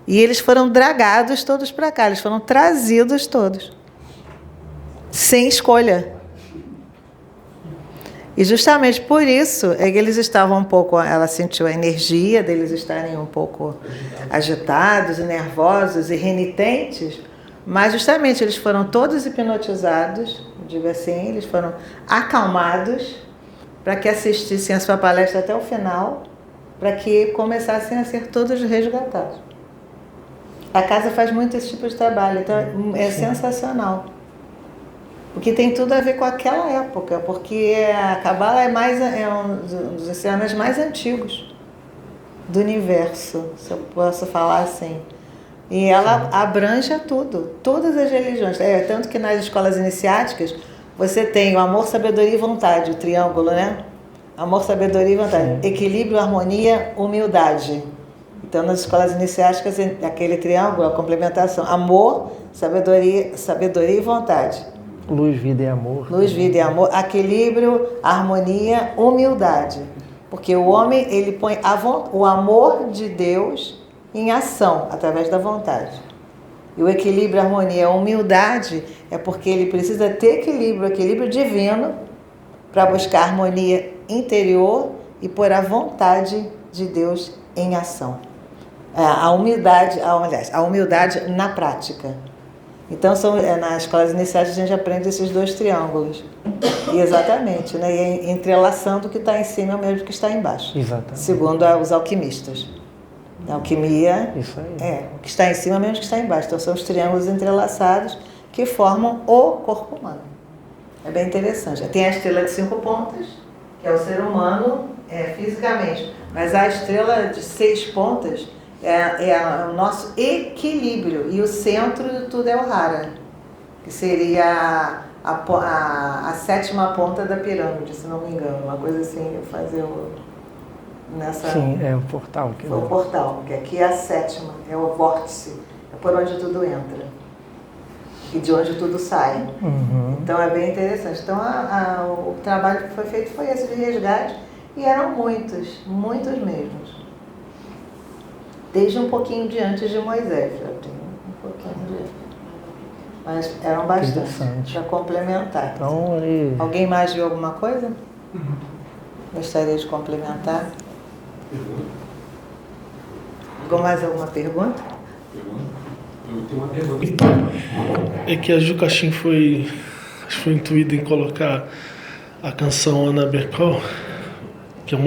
[SPEAKER 3] E eles foram dragados todos para cá, eles foram trazidos todos, sem escolha. E justamente por isso é que eles estavam um pouco, ela sentiu a energia deles estarem um pouco agitados, nervosos e renitentes, mas justamente eles foram todos hipnotizados, digo assim, eles foram acalmados para que assistissem a sua palestra até o final, para que começassem a ser todos resgatados. A casa faz muito esse tipo de trabalho, então é sensacional. Porque tem tudo a ver com aquela época, porque a Cabala é um dos ensinamentos mais antigos do universo, se eu posso falar assim. E ela abrange a tudo, todas as religiões. Tanto que nas escolas iniciáticas você tem o amor, sabedoria e vontade, o triângulo, né? Amor, sabedoria e vontade. Sim. Equilíbrio, harmonia, humildade. Então, nas escolas iniciáticas, aquele triângulo, a complementação. Amor, sabedoria e vontade.
[SPEAKER 1] Luz, vida e amor.
[SPEAKER 3] Luz, vida e amor. Equilíbrio, harmonia, humildade. Porque o homem, ele põe o amor de Deus em ação, através da vontade. E o equilíbrio, a harmonia, a humildade é porque ele precisa ter equilíbrio divino, para buscar a harmonia interior e pôr a vontade de Deus em ação. A humildade na prática. Então, nas escolas iniciais a gente aprende esses dois triângulos. E exatamente, né? E entrelaçando o que está em cima é o mesmo que está embaixo.
[SPEAKER 1] Exatamente.
[SPEAKER 3] Segundo os alquimistas. A alquimia,
[SPEAKER 1] isso aí.
[SPEAKER 3] O que está em cima é o mesmo que está embaixo. Então, são os triângulos entrelaçados que formam o corpo humano. É bem interessante. Tem a estrela de 5 pontas, que é o ser humano fisicamente. Mas a estrela de 6 pontas é o nosso equilíbrio. E o centro de tudo é o Hara, que seria a 7ª ponta da pirâmide, se não me engano. Uma coisa assim, fazer nessa...
[SPEAKER 1] Sim, é o portal.
[SPEAKER 3] É o portal, que aqui é a 7ª, é o vórtice, é por onde tudo entra e de onde tudo sai.
[SPEAKER 1] Uhum.
[SPEAKER 3] Então é bem interessante. Então o trabalho que foi feito foi esse de resgate, e eram muitos mesmos. Desde um pouquinho de antes de Moisés, já tem um pouquinho de antes. Mas eram bastante, para complementar.
[SPEAKER 1] Então,
[SPEAKER 3] Alguém mais viu alguma coisa? Gostaria de complementar? Mais alguma pergunta?
[SPEAKER 4] Eu tenho uma pergunta. É que a Juca Chin foi intuída em colocar a canção Ana Bercol, que é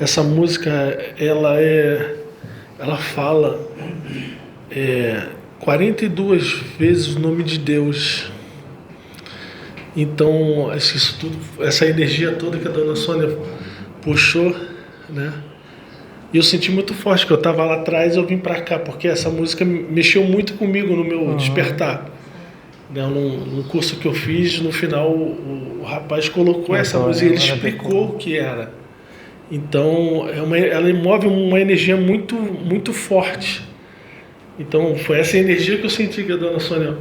[SPEAKER 4] essa música, ela fala 42 vezes o nome de Deus. Então, essa energia toda que a dona Sônia puxou, né? E eu senti muito forte, que eu estava lá atrás e eu vim para cá, porque essa música mexeu muito comigo no meu despertar. Né? Num curso que eu fiz, no final o rapaz colocou essa música, ele explicou o que era. Então, ela move uma energia muito, muito forte. Então, foi essa energia que eu senti que a dona Sônia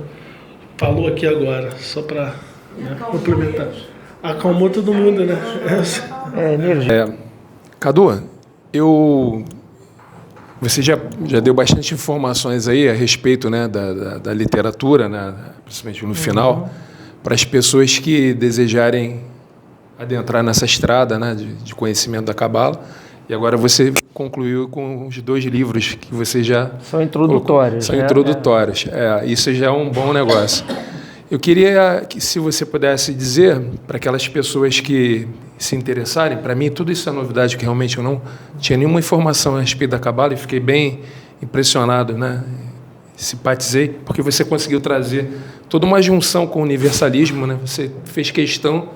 [SPEAKER 4] falou aqui agora, só para complementar. Acalmou todo mundo, né?
[SPEAKER 1] energia.
[SPEAKER 5] Cadu, Você já deu bastante informações aí a respeito, né, da literatura, né, principalmente no final, para as pessoas que desejarem adentrar nessa estrada, né, de conhecimento da Cabala. E agora você concluiu com os 2 livros que você já...
[SPEAKER 1] São introdutórios.
[SPEAKER 5] São introdutórios. Isso já é um bom negócio. Eu queria que, se você pudesse dizer para aquelas pessoas que se interessarem, para mim tudo isso é novidade, que realmente eu não tinha nenhuma informação a respeito da Cabala e fiquei bem impressionado, né? Simpatizei, porque você conseguiu trazer toda uma junção com o universalismo, né? Você fez questão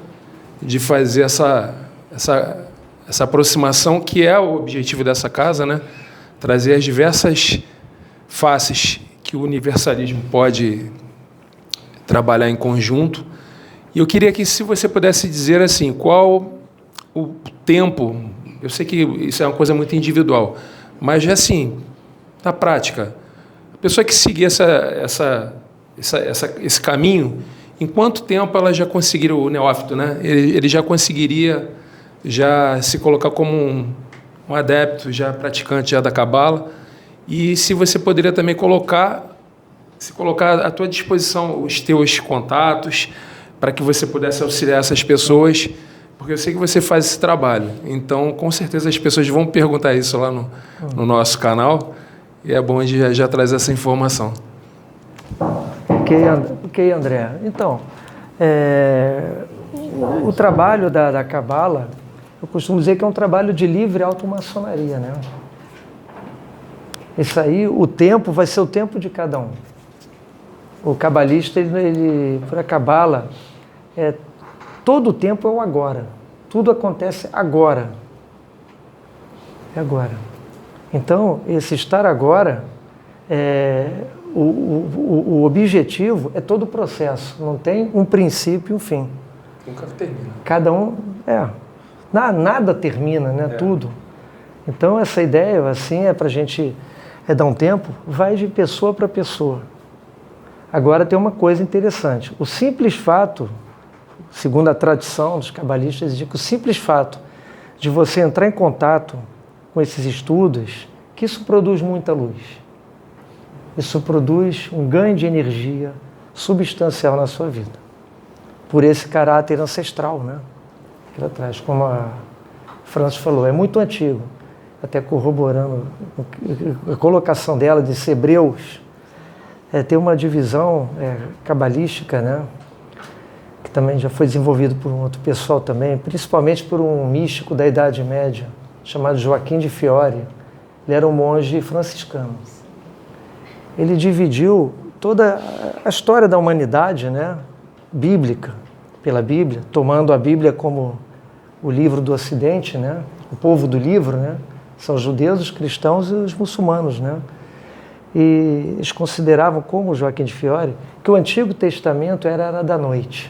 [SPEAKER 5] de fazer essa aproximação, que é o objetivo dessa casa, né? Trazer as diversas faces que o universalismo pode trabalhar em conjunto. E eu queria que, se você pudesse dizer assim, qual o tempo, eu sei que isso é uma coisa muito individual, mas assim, na prática, a pessoa que seguir esse caminho, em quanto tempo ela já conseguiria, o neófito, né? Ele já conseguiria já se colocar como um adepto, já praticante já da Cabala, e se você poderia também colocar à tua disposição os teus contatos, para que você pudesse auxiliar essas pessoas, porque eu sei que você faz esse trabalho. Então, com certeza, as pessoas vão perguntar isso lá no nosso canal, e é bom de já trazer essa informação.
[SPEAKER 1] Ok, André. Então, o trabalho da Cabala, eu costumo dizer que é um trabalho de livre automaçonaria, né? Isso aí, o tempo vai ser o tempo de cada um. O cabalista, por a Cabala, todo o tempo é o agora. Tudo acontece agora. É agora. Então, esse estar agora, o objetivo é todo o processo. Não tem um princípio e um fim.
[SPEAKER 5] Nunca termina.
[SPEAKER 1] Cada um, nada termina, né? Tudo. Então, essa ideia, assim, para a gente dar um tempo, vai de pessoa para pessoa. Agora tem uma coisa interessante. O simples fato, segundo a tradição dos cabalistas, diz que o simples fato de você entrar em contato com esses estudos, que isso produz muita luz. Isso produz um ganho de energia substancial na sua vida. Por esse caráter ancestral, né? Que ela traz, como a Francis falou, é muito antigo. Até corroborando a colocação dela de Hebreus, tem uma divisão cabalística, né, que também já foi desenvolvido por um outro pessoal também, principalmente por um místico da Idade Média, chamado Joaquim de Fiore. Ele era um monge franciscano. Ele dividiu toda a história da humanidade, né, bíblica, pela Bíblia, tomando a Bíblia como o livro do Ocidente, né, o povo do livro, né, são os judeus, os cristãos e os muçulmanos, né. E eles consideravam, como Joaquim de Fiore, que o Antigo Testamento era a era da noite.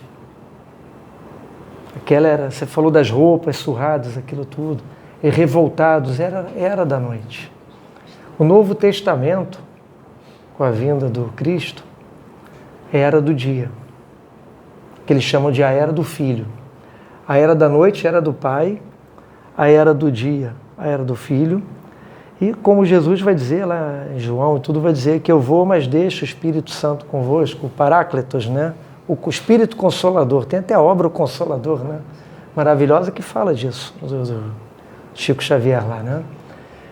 [SPEAKER 1] Você falou das roupas surradas, aquilo tudo, e revoltados, era da noite. O Novo Testamento, com a vinda do Cristo, é a era do dia, que eles chamam de a era do Filho. A era da noite era do Pai, a era do dia, a era do Filho. E como Jesus vai dizer lá em João, tudo vai dizer que eu vou, mas deixo o Espírito Santo convosco, o Paráclitos, né? O Espírito Consolador. Tem até a obra O Consolador, né? Maravilhosa, que fala disso, do Chico Xavier lá, né?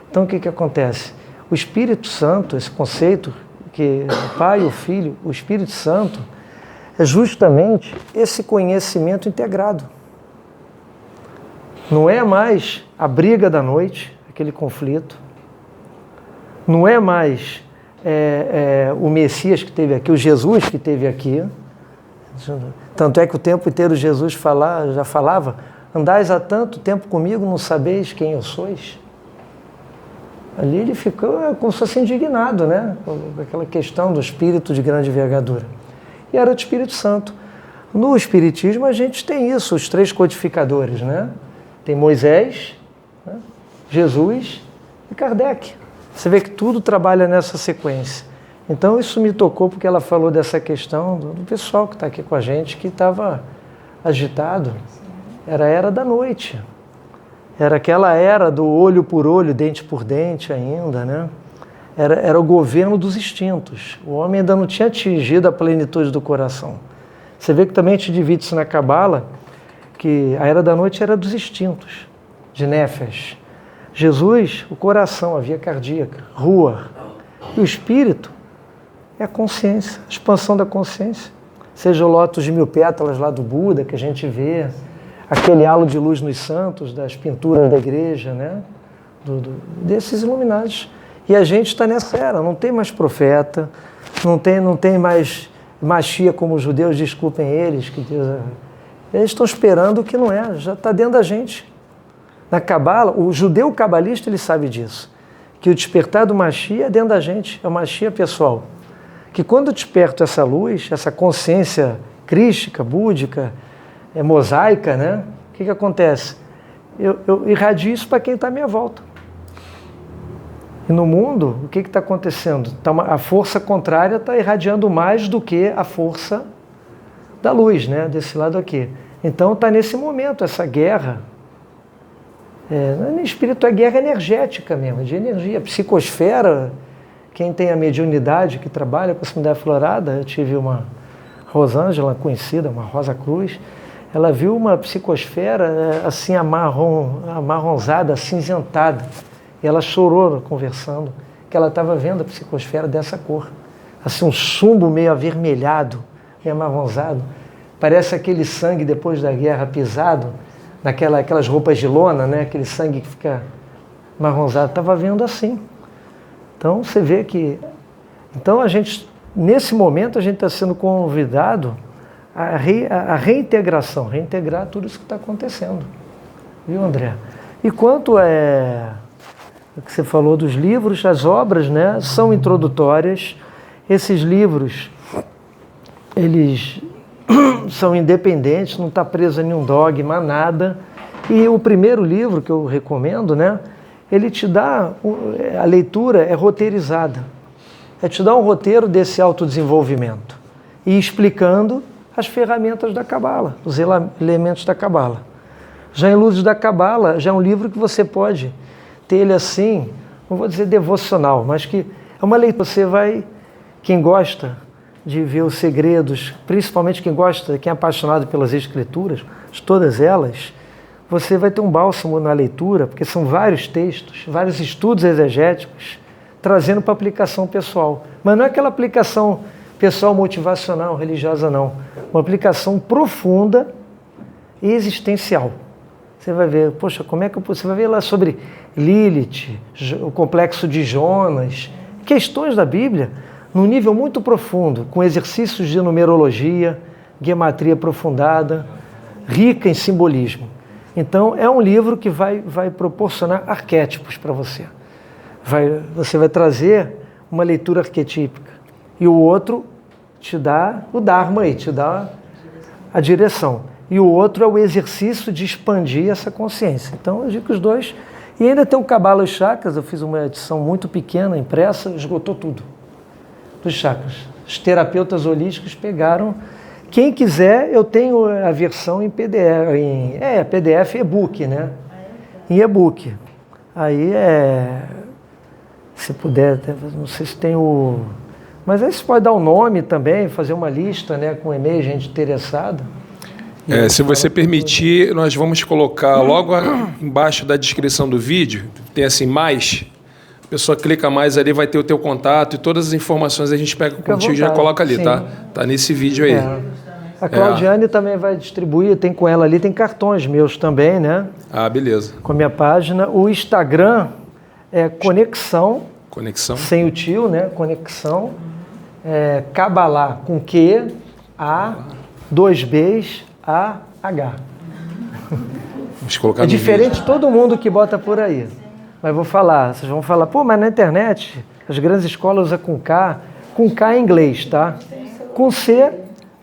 [SPEAKER 1] Então o que acontece? O Espírito Santo, esse conceito, que o Pai, o Filho, o Espírito Santo, é justamente esse conhecimento integrado. Não é mais a briga da noite, aquele conflito. Não é mais o Messias que esteve aqui, o Jesus que esteve aqui. Tanto é que o tempo inteiro Jesus já falava: andais há tanto tempo comigo, não sabeis quem eu sois? Ali ele ficou como se fosse indignado, né? Com aquela questão do espírito de grande envergadura. E era o Espírito Santo. No Espiritismo a gente tem isso, os 3 codificadores, né? Tem Moisés, né? Jesus e Kardec. Você vê que tudo trabalha nessa sequência. Então isso me tocou porque ela falou dessa questão do pessoal que está aqui com a gente, que estava agitado. Era a era da noite. Era aquela era do olho por olho, dente por dente ainda, né? Era o governo dos instintos. O homem ainda não tinha atingido a plenitude do coração. Você vê que também a gente divide isso na Cabala, que a era da noite era dos instintos, de Néfes. Jesus, o coração, a via cardíaca, rua. E o espírito é a consciência, a expansão da consciência. Seja o lótus de 1000 pétalas lá do Buda, que a gente vê, aquele halo de luz nos santos, das pinturas da igreja, né? Desses iluminados. E a gente está nessa era, não tem mais profeta, não tem mais Machia como os judeus, desculpem eles, que Deus, eles estão esperando o que não é, já está dentro da gente. Na Cabala, o judeu cabalista ele sabe disso, que o despertar do Machia é dentro da gente, é o Machia pessoal. Que quando eu desperto essa luz, essa consciência crística, búdica, mosaica, né? O que acontece? Eu irradio isso para quem está à minha volta. E no mundo, o que está acontecendo? A força contrária está irradiando mais do que a força da luz, né? Desse lado aqui. Então está nesse momento, essa guerra. Não é espírito, é guerra energética mesmo, de energia. Psicosfera, quem tem a mediunidade, que trabalha com a comunidade florada, eu tive uma Rosângela conhecida, uma Rosa Cruz, ela viu uma psicosfera assim amarronzada, acinzentada. E ela chorou conversando, que ela estava vendo a psicosfera dessa cor. Assim, um chumbo meio avermelhado, meio amarronzado. Parece aquele sangue depois da guerra pisado, aquelas roupas de lona, né? Aquele sangue que fica amarronzado. Estava vendo assim. Então, você vê que... Então, nesse momento, a gente está sendo convidado a reintegração, reintegrar tudo isso que está acontecendo. Viu, André? E quanto o que você falou dos livros, as obras, né, são introdutórias. Esses livros, eles são independentes, não está preso a nenhum dogma, nada. E o primeiro livro que eu recomendo, né, ele te dá, a leitura é roteirizada. Te dá um roteiro desse autodesenvolvimento e explicando as ferramentas da Cabala, os elementos da Cabala. Já em Luzes da Cabala, já é um livro que você pode ter ele assim, não vou dizer devocional, mas que é uma leitura. Você vai, quem gosta de ver os segredos, principalmente quem é apaixonado pelas escrituras, todas elas, você vai ter um bálsamo na leitura, porque são vários textos, vários estudos exegéticos, trazendo para aplicação pessoal. Mas não é aquela aplicação pessoal motivacional, religiosa, não. Uma aplicação profunda e existencial. Você vai ver, poxa, como é que você vai ver lá sobre Lilith, o complexo de Jonas, questões da Bíblia, num nível muito profundo, com exercícios de numerologia, gematria aprofundada, rica em simbolismo. Então, é um livro que vai proporcionar arquétipos para você. Você vai trazer uma leitura arquetípica. E o outro te dá o Dharma aí, te dá a direção. E o outro é o exercício de expandir essa consciência. Então, eu digo que os dois... E ainda tem o Cabala e Chakras, eu fiz uma edição muito pequena, impressa, esgotou tudo dos chakras. Os terapeutas holísticos pegaram... Quem quiser, eu tenho a versão em PDF, PDF e-book, né? Em e-book. Aí se puder, não sei se tem o... Mas aí você pode dar o nome também, fazer uma lista, né, com e-mail, gente interessada.
[SPEAKER 5] Se você permitir, nós vamos colocar logo embaixo da descrição do vídeo, tem assim, mais, a pessoa clica mais ali, vai ter o teu contato e todas as informações a gente pega contigo e já coloca ali, sim. Tá nesse vídeo aí.
[SPEAKER 1] A Claudiane também vai distribuir, tem com ela ali, tem cartões meus também, né?
[SPEAKER 5] Ah, beleza.
[SPEAKER 1] Com a minha página. O Instagram é Conexão.
[SPEAKER 5] Conexão. Sem
[SPEAKER 1] o tio, né? Conexão. Kabbalah com Q, A, 2 Bs, A, H.
[SPEAKER 5] Vamos colocar
[SPEAKER 1] diferente de todo mundo que bota por aí. Mas vou falar, vocês vão falar, mas na internet, as grandes escolas usam com K é inglês, tá? Com C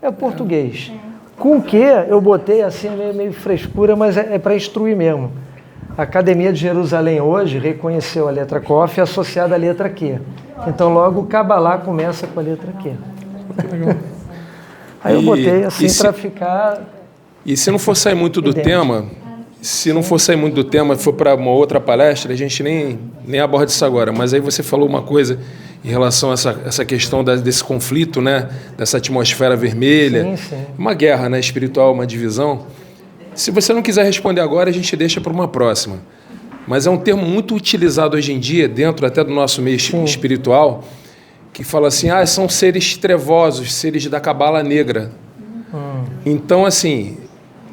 [SPEAKER 1] é português. Com Q eu botei assim, meio frescura, mas é para instruir mesmo. A Academia de Jerusalém hoje reconheceu a letra Kof associada à letra Q. Então logo o Kabbalah começa com a letra Q. Aí eu botei assim para ficar...
[SPEAKER 5] E se não for sair muito do tema, se não for sair muito do tema, for para uma outra palestra, a gente nem aborda isso agora. Mas aí você falou uma coisa em relação a essa questão desse conflito, né? Dessa atmosfera vermelha.
[SPEAKER 1] Sim, sim.
[SPEAKER 5] Uma guerra, né? Espiritual, uma divisão. Se você não quiser responder agora, a gente deixa para uma próxima. Mas é um termo muito utilizado hoje em dia, dentro até do nosso meio espiritual, que fala assim, são seres trevosos, seres da cabala negra. Então, assim,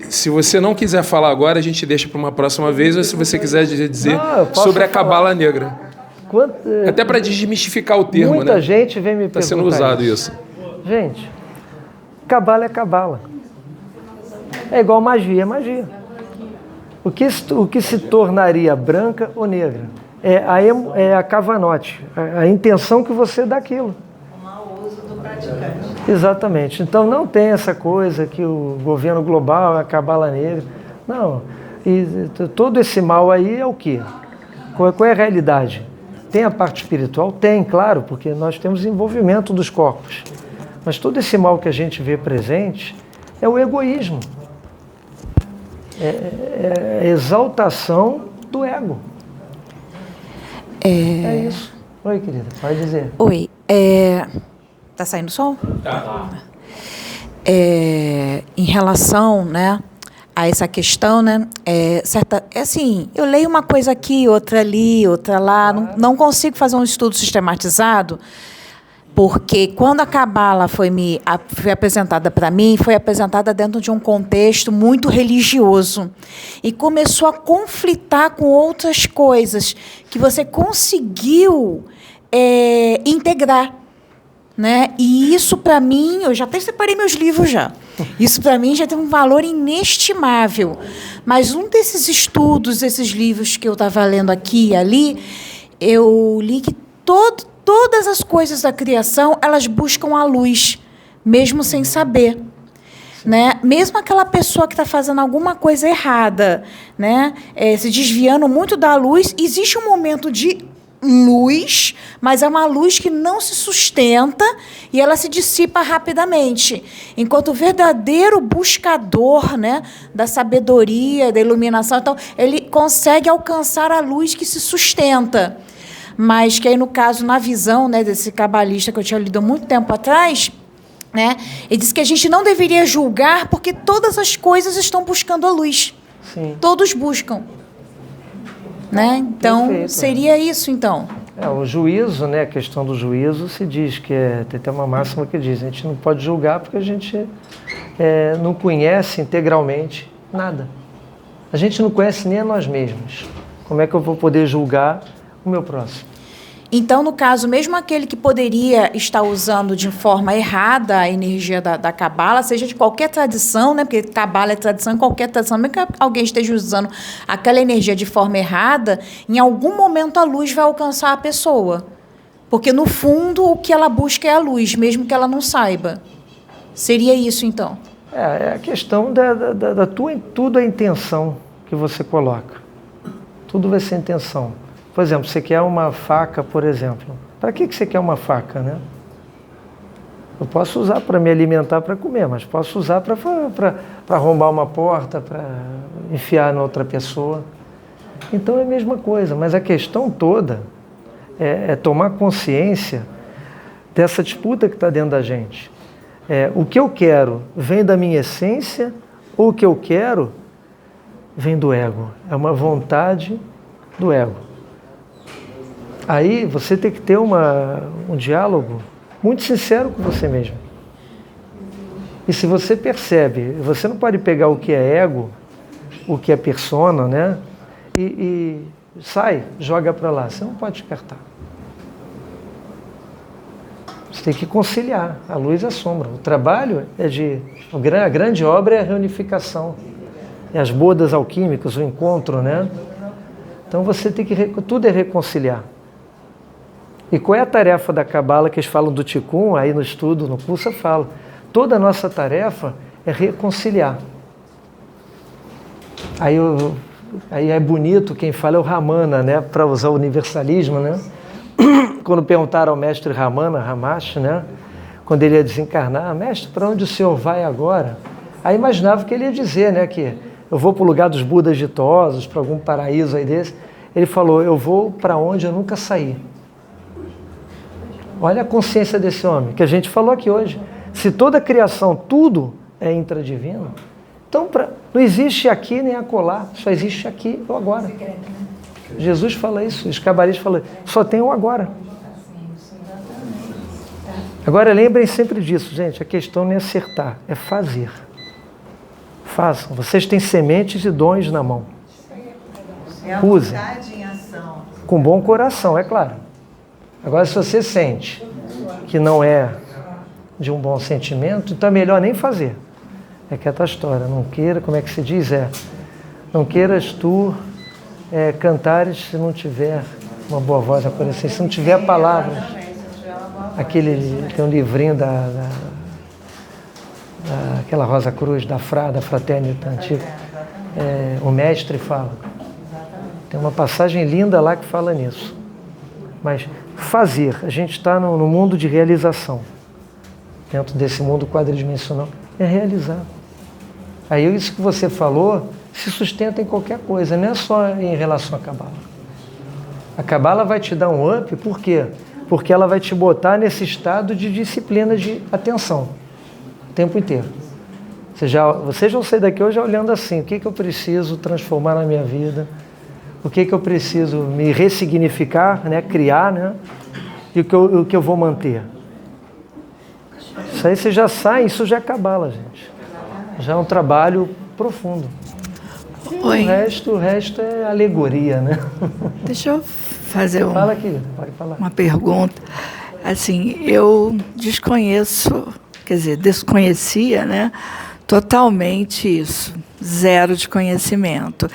[SPEAKER 5] se você não quiser falar agora, a gente deixa para uma próxima vez, ou se você quiser dizer sobre a cabala negra. Até para desmistificar o termo,
[SPEAKER 1] muita
[SPEAKER 5] né?
[SPEAKER 1] gente vem me perguntar.
[SPEAKER 5] Está sendo usado isso.
[SPEAKER 1] Gente, cabala é cabala. É igual magia, é magia. O que se tornaria branca ou negra? É a cavanote, a intenção que você dá aquilo.
[SPEAKER 3] O mau uso do praticante.
[SPEAKER 1] Exatamente. Então não tem essa coisa que o governo global é a cabala negra. Não. E todo esse mal aí é o quê? Qual é a realidade? Tem a parte espiritual? Tem, claro, porque nós temos envolvimento dos corpos. Mas todo esse mal que a gente vê presente é o egoísmo. É a exaltação do ego. É isso. Oi, querida, pode dizer.
[SPEAKER 6] Oi. Tá saindo som? Tá. Em relação, né, a essa questão, né, assim, eu leio uma coisa aqui, outra ali, outra lá, não consigo fazer um estudo sistematizado, porque quando a Cabala foi apresentada para mim, foi apresentada dentro de um contexto muito religioso e começou a conflitar com outras coisas que você conseguiu integrar, né? E isso para mim, eu já até separei meus livros já. Isso para mim já tem um valor inestimável. Mas um desses estudos, esses livros que eu estava lendo aqui e ali, eu li que todas as coisas da criação, elas buscam a luz, mesmo sem saber. Né? Mesmo aquela pessoa que está fazendo alguma coisa errada, né? Se desviando muito da luz, existe um momento de luz, mas é uma luz que não se sustenta e ela se dissipa rapidamente. Enquanto o verdadeiro buscador, né, da sabedoria, da iluminação, então, ele consegue alcançar a luz que se sustenta. Mas que aí, no caso, na visão, né, desse cabalista que eu tinha lido há muito tempo atrás, né, ele disse que a gente não deveria julgar porque todas as coisas estão buscando a luz.
[SPEAKER 1] Sim.
[SPEAKER 6] Todos buscam. Né? Então, perfeito. Seria isso, então.
[SPEAKER 1] O juízo, né, a questão do juízo, se diz que tem até uma máxima que diz, a gente não pode julgar porque a gente não conhece integralmente nada. A gente não conhece nem a nós mesmos. Como é que eu vou poder julgar o meu próximo?
[SPEAKER 6] Então, no caso, mesmo aquele que poderia estar usando de forma errada a energia da Cabala, seja de qualquer tradição, né? Porque Cabala é tradição em qualquer tradição, mesmo que alguém esteja usando aquela energia de forma errada, em algum momento a luz vai alcançar a pessoa. Porque, no fundo, o que ela busca é a luz, mesmo que ela não saiba. Seria isso, então?
[SPEAKER 1] É a questão tudo é intenção que você coloca. Tudo vai ser intenção. Por exemplo, você quer uma faca, por exemplo. Para que você quer uma faca, né? Eu posso usar para me alimentar, para comer, mas posso usar para arrombar uma porta, para enfiar na outra pessoa. Então é a mesma coisa, mas a questão toda é tomar consciência dessa disputa que está dentro da gente. O que eu quero vem da minha essência ou o que eu quero vem do ego. É uma vontade do ego. Aí você tem que ter um diálogo muito sincero com você mesmo. E se você percebe, você não pode pegar o que é ego, o que é persona, né? E sai, joga para lá. Você não pode descartar. Você tem que conciliar a luz e a sombra. O trabalho a grande obra é a reunificação. É as bodas alquímicas, o encontro, né? Então você tem que... Tudo é reconciliar. E qual é a tarefa da Cabala que eles falam do Tikkun, aí no estudo, no curso eu falo. Toda a nossa tarefa é reconciliar. Aí é bonito, quem fala é o Ramana, né? Para usar o universalismo, né? Quando perguntaram ao mestre Ramana, Ramash, né? Quando ele ia desencarnar, mestre, para onde o senhor vai agora? Aí imaginava que ele ia dizer, né? Que eu vou para o lugar dos Budas ditosos, para algum paraíso aí desse. Ele falou, eu vou para onde eu nunca saí. Olha a consciência desse homem, que a gente falou aqui hoje. Se toda a criação, tudo é intradivino, então não existe aqui nem acolá, só existe aqui ou agora. Jesus fala isso, os cabalistas falam, só tem o agora. Agora lembrem sempre disso, gente, a questão não é acertar, é fazer. Façam, vocês têm sementes e dons na mão.
[SPEAKER 3] É a
[SPEAKER 1] Usem.
[SPEAKER 3] vontade em ação.
[SPEAKER 1] Com bom coração, é claro. Agora, se você sente que não é de um bom sentimento, então é melhor nem fazer. É que é a história, não queira, como é que se diz? Não queiras tu cantares se não tiver uma boa voz, assim, se não tiver palavras. Tem um livrinho aquela Rosa Cruz, da Fraternidade Antiga. O mestre fala. Tem uma passagem linda lá que fala nisso. Mas fazer, a gente está no mundo de realização. Dentro desse mundo quadridimensional, é realizar. Aí isso que você falou se sustenta em qualquer coisa, não é só em relação à Cabala. A Cabala vai te dar um up, por quê? Porque ela vai te botar nesse estado de disciplina de atenção, o tempo inteiro. Vocês vão sair daqui hoje olhando assim, o que eu preciso transformar na minha vida, o que eu preciso me ressignificar, né, criar, né, e o que eu vou manter. Isso aí você já sai, isso já é Cabala, gente. Já é um trabalho profundo.
[SPEAKER 7] Oi.
[SPEAKER 1] O resto é alegoria, né?
[SPEAKER 7] Deixa eu fazer
[SPEAKER 1] Fala aqui, pode falar.
[SPEAKER 7] uma pergunta. Assim, eu desconhecia, né, totalmente isso, zero de conhecimento.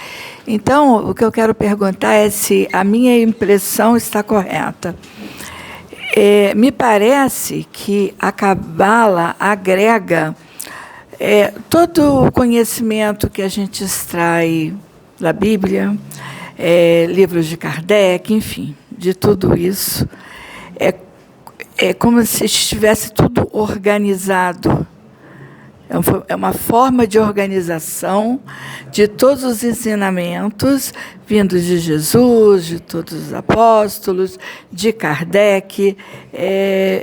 [SPEAKER 7] Então, o que eu quero perguntar é se a minha impressão está correta. Me parece que a Cabala agrega todo o conhecimento que a gente extrai da Bíblia, livros de Kardec, enfim, de tudo isso. É como se estivesse tudo organizado. É uma forma de organização de todos os ensinamentos vindos de Jesus, de todos os apóstolos, de Kardec.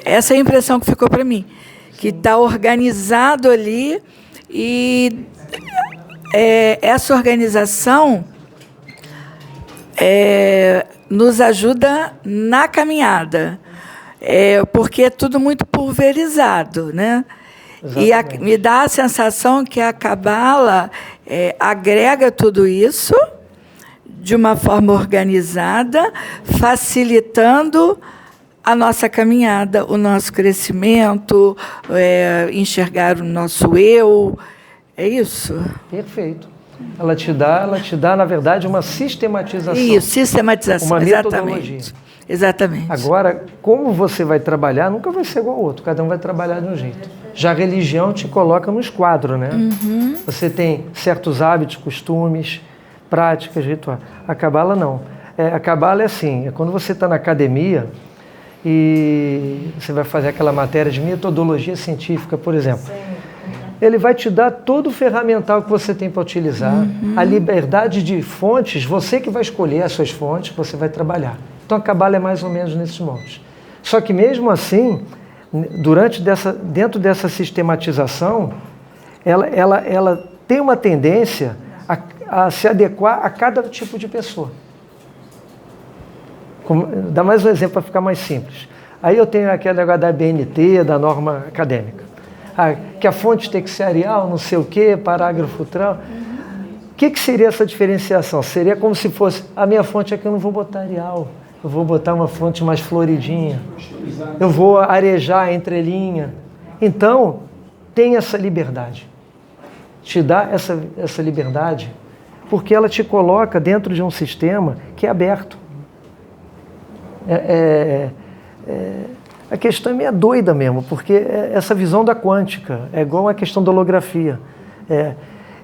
[SPEAKER 7] Essa é a impressão que ficou para mim, que está organizado ali e essa organização nos ajuda na caminhada, porque é tudo muito pulverizado, né? E me dá a sensação que a Cabala agrega tudo isso de uma forma organizada, facilitando a nossa caminhada, o nosso crescimento, enxergar o nosso eu. É isso?
[SPEAKER 1] Perfeito. Ela te dá, na verdade, uma sistematização.
[SPEAKER 7] Isso, sistematização,
[SPEAKER 1] uma
[SPEAKER 7] exatamente.
[SPEAKER 1] Metodologia.
[SPEAKER 7] Exatamente.
[SPEAKER 1] Agora, como você vai trabalhar, nunca vai ser igual ao outro, cada um vai trabalhar de um jeito. Já a religião te coloca no esquadro, né? Uhum. Você tem certos hábitos, costumes, práticas, rituais. A Cabala não. A Cabala é assim, quando você está na academia e você vai fazer aquela matéria de metodologia científica, por exemplo. Ele vai te dar todo o ferramental que você tem para utilizar, a liberdade de fontes, você que vai escolher as suas fontes, você vai trabalhar. Então a Cabala é mais ou menos nesses moldes. Só que mesmo assim, dentro dessa sistematização, ela tem uma tendência a se adequar a cada tipo de pessoa. Dá mais um exemplo para ficar mais simples. Aí eu tenho aquele negócio da BNT, da norma acadêmica. Que a fonte tem que ser Arial, não sei o quê, parágrafo tal. O que seria essa diferenciação? Seria como se fosse, a minha fonte aqui eu não vou botar Arial, eu vou botar uma fonte mais floridinha, eu vou arejar entre linha. Então, tem essa liberdade. Te dá essa liberdade, porque ela te coloca dentro de um sistema que é aberto. A questão é meio doida mesmo, porque essa visão da quântica é igual a questão da holografia.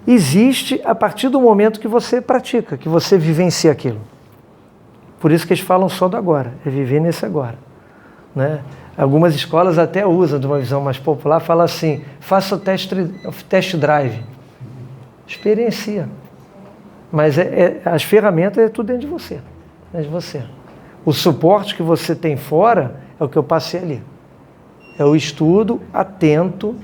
[SPEAKER 1] Existe a partir do momento que você pratica, que você vivencia aquilo. Por isso que eles falam só do agora, é viver nesse agora. Né? Algumas escolas até usam, de uma visão mais popular, falam assim, faça o test drive. Experiencia. Mas as ferramentas é tudo dentro de você. Dentro de você. O suporte que você tem fora é o que eu passei ali. É o estudo atento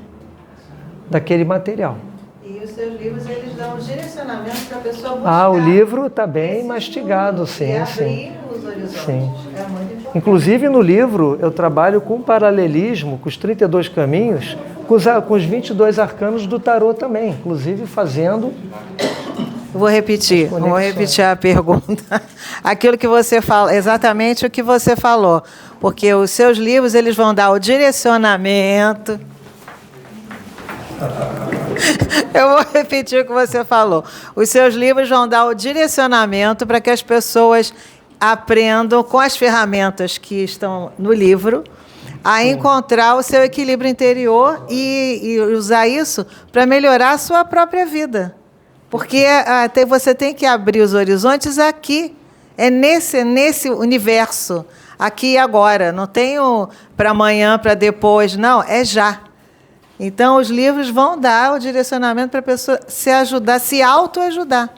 [SPEAKER 1] daquele material.
[SPEAKER 3] E os seus livros, eles dão um direcionamento para a pessoa buscar.
[SPEAKER 1] O livro está bem mastigado, sim.
[SPEAKER 3] Abrir os horizontes.
[SPEAKER 1] Sim.
[SPEAKER 3] É muito importante.
[SPEAKER 1] Inclusive no livro eu trabalho com paralelismo, com os 32 caminhos, com os 22 arcanos do tarô também, inclusive fazendo...
[SPEAKER 3] Vou repetir a pergunta. Aquilo que você fala, exatamente o que você falou. Porque os seus livros, eles vão dar o direcionamento. Eu vou repetir o que você falou. Os seus livros vão dar o direcionamento para que as pessoas aprendam com as ferramentas que estão no livro a encontrar o seu equilíbrio interior e usar isso para melhorar a sua própria vida. Porque você tem que abrir os horizontes aqui, é nesse universo, aqui e agora. Não tenho para amanhã, para depois, não, é já. Então, os livros vão dar o direcionamento para a pessoa se ajudar, se autoajudar,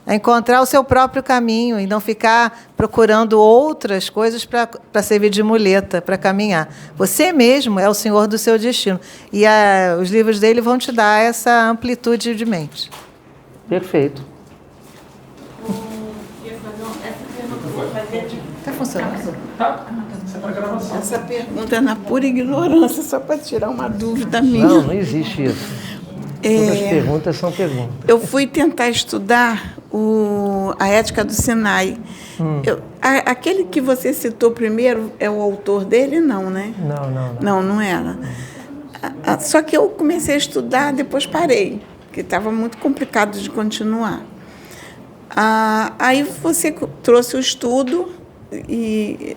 [SPEAKER 3] a encontrar o seu próprio caminho e não ficar procurando outras coisas para servir de muleta, para caminhar. Você mesmo é o senhor do seu destino. E os livros dele vão te dar essa amplitude de mente.
[SPEAKER 1] Perfeito.
[SPEAKER 3] Está funcionando?
[SPEAKER 2] Essa pergunta é na pura ignorância, só para tirar uma dúvida minha.
[SPEAKER 1] Não existe isso. Todas as perguntas são perguntas.
[SPEAKER 2] Eu fui tentar estudar a Ética do Sinai. Aquele que você citou primeiro é o autor dele? Não, né? Não era. Só que eu comecei a estudar, depois parei, porque estava muito complicado de continuar. Aí você trouxe o estudo e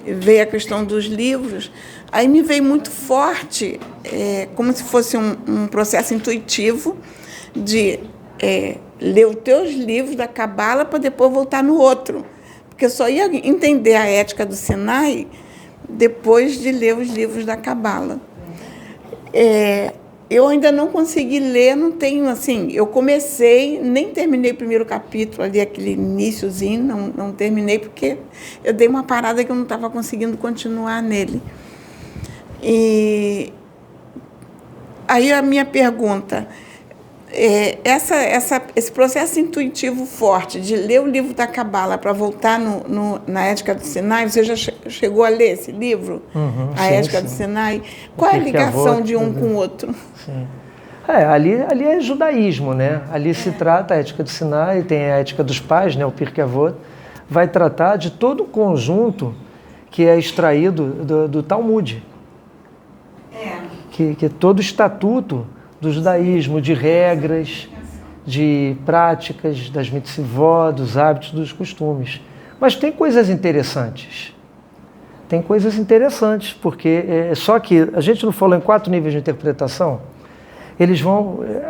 [SPEAKER 2] veio a questão dos livros. Aí me veio muito forte, como se fosse um processo intuitivo de ler os teus livros da Cabala para depois voltar no outro. Porque eu só ia entender a Ética do Sinai depois de ler os livros da Cabala. Eu ainda não consegui ler, não tenho, assim, eu comecei, nem terminei o primeiro capítulo, ali aquele iniciozinho, não terminei, porque eu dei uma parada que eu não estava conseguindo continuar nele. E aí a minha pergunta, esse processo intuitivo forte de ler o livro da Cabala para voltar na Ética do Sinai, você já chegou a ler esse livro? A Ética do Sinai? Qual é a ligação de um com o outro?
[SPEAKER 1] Sim. Ali é judaísmo, né? Ali se trata a Ética do Sinai, tem a Ética dos Pais, né? O Pirkei Avot, vai tratar de todo o conjunto que é extraído do Talmud. Que é todo o estatuto do judaísmo, de regras, de práticas, das mitzvot, dos hábitos, dos costumes. Mas tem coisas interessantes. Tem coisas interessantes, porque só que a gente não falou em 4 níveis de interpretação.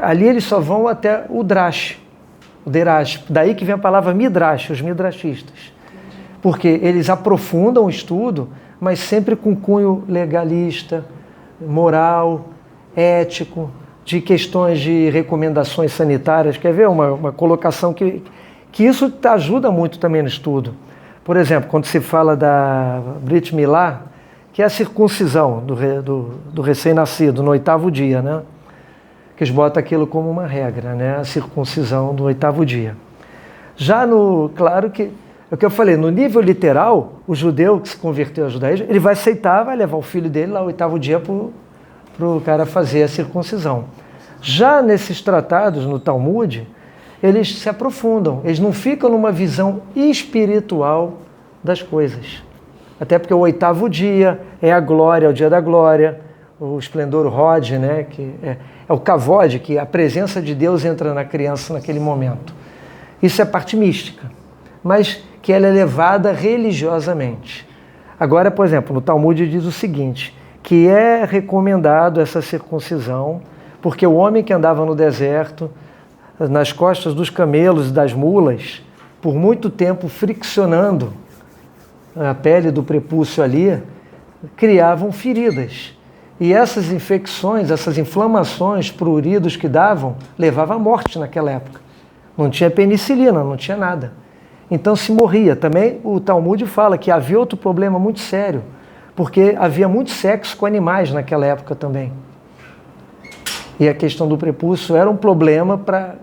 [SPEAKER 1] Ali eles só vão até o drash, o derash. Daí que vem a palavra midrash, os midrashistas. Porque eles aprofundam o estudo, mas sempre com cunho legalista, moral, ético, de questões de recomendações sanitárias. Quer ver uma colocação que isso ajuda muito também no estudo? Por exemplo, quando se fala da Brit Milá, que é a circuncisão do recém-nascido no 8º dia, né? Que eles botam aquilo como uma regra, né? A circuncisão do 8º dia. Já claro que, é o que eu falei, no nível literal, o judeu que se converteu ao judaísmo, ele vai aceitar, vai levar o filho dele lá o 8º dia para o cara fazer a circuncisão. Já nesses tratados, no Talmud, eles se aprofundam, eles não ficam numa visão espiritual das coisas. Até porque o 8º dia é a glória, é o dia da glória, o esplendor Hod, né, que é o kavod, que a presença de Deus entra na criança naquele momento. Isso é parte mística, mas que ela é levada religiosamente. Agora, por exemplo, no Talmud diz o seguinte, que é recomendado essa circuncisão, porque o homem que andava no deserto, nas costas dos camelos e das mulas, por muito tempo friccionando a pele do prepúcio ali, criavam feridas. E essas infecções, essas inflamações pruridos que davam, levavam à morte naquela época. Não tinha penicilina, não tinha nada. Então se morria. Também o Talmud fala que havia outro problema muito sério, porque havia muito sexo com animais naquela época também. E a questão do prepúcio era um problema para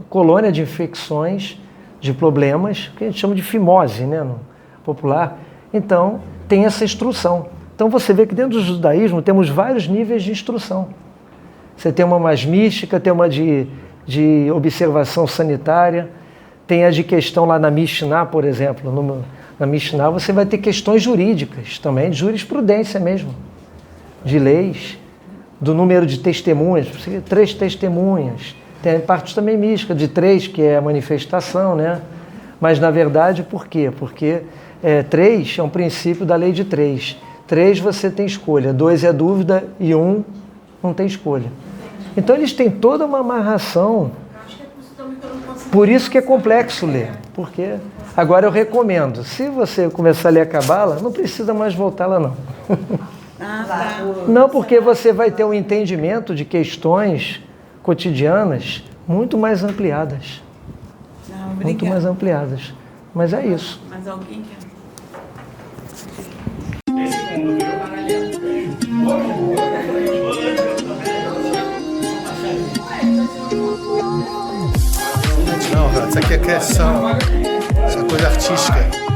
[SPEAKER 1] colônia de infecções, de problemas, que a gente chama de fimose, né, no popular. Então, tem essa instrução. Então, você vê que dentro do judaísmo temos vários níveis de instrução. Você tem uma mais mística, tem uma de observação sanitária, tem a de questão lá na Mishnah, por exemplo. Na Mishnah você vai ter questões jurídicas também, de jurisprudência mesmo, de leis, do número de testemunhas, 3 testemunhas. Tem parte também mística, de 3, que é a manifestação, né? Mas, na verdade, por quê? Porque 3 é um princípio da lei de 3. 3 você tem escolha, 2 é dúvida e 1 não tem escolha. Então, eles têm toda uma amarração. Por isso que é complexo ler. Porque agora eu recomendo, se você começar a ler a Cabala, não precisa mais voltar lá, não. Não, porque você vai ter um entendimento de questões cotidianas muito mais ampliadas. Muito mais ampliadas. Mas é isso.
[SPEAKER 2] Mas alguém quer?
[SPEAKER 8] Não, isso aqui é criação. Essa coisa artística.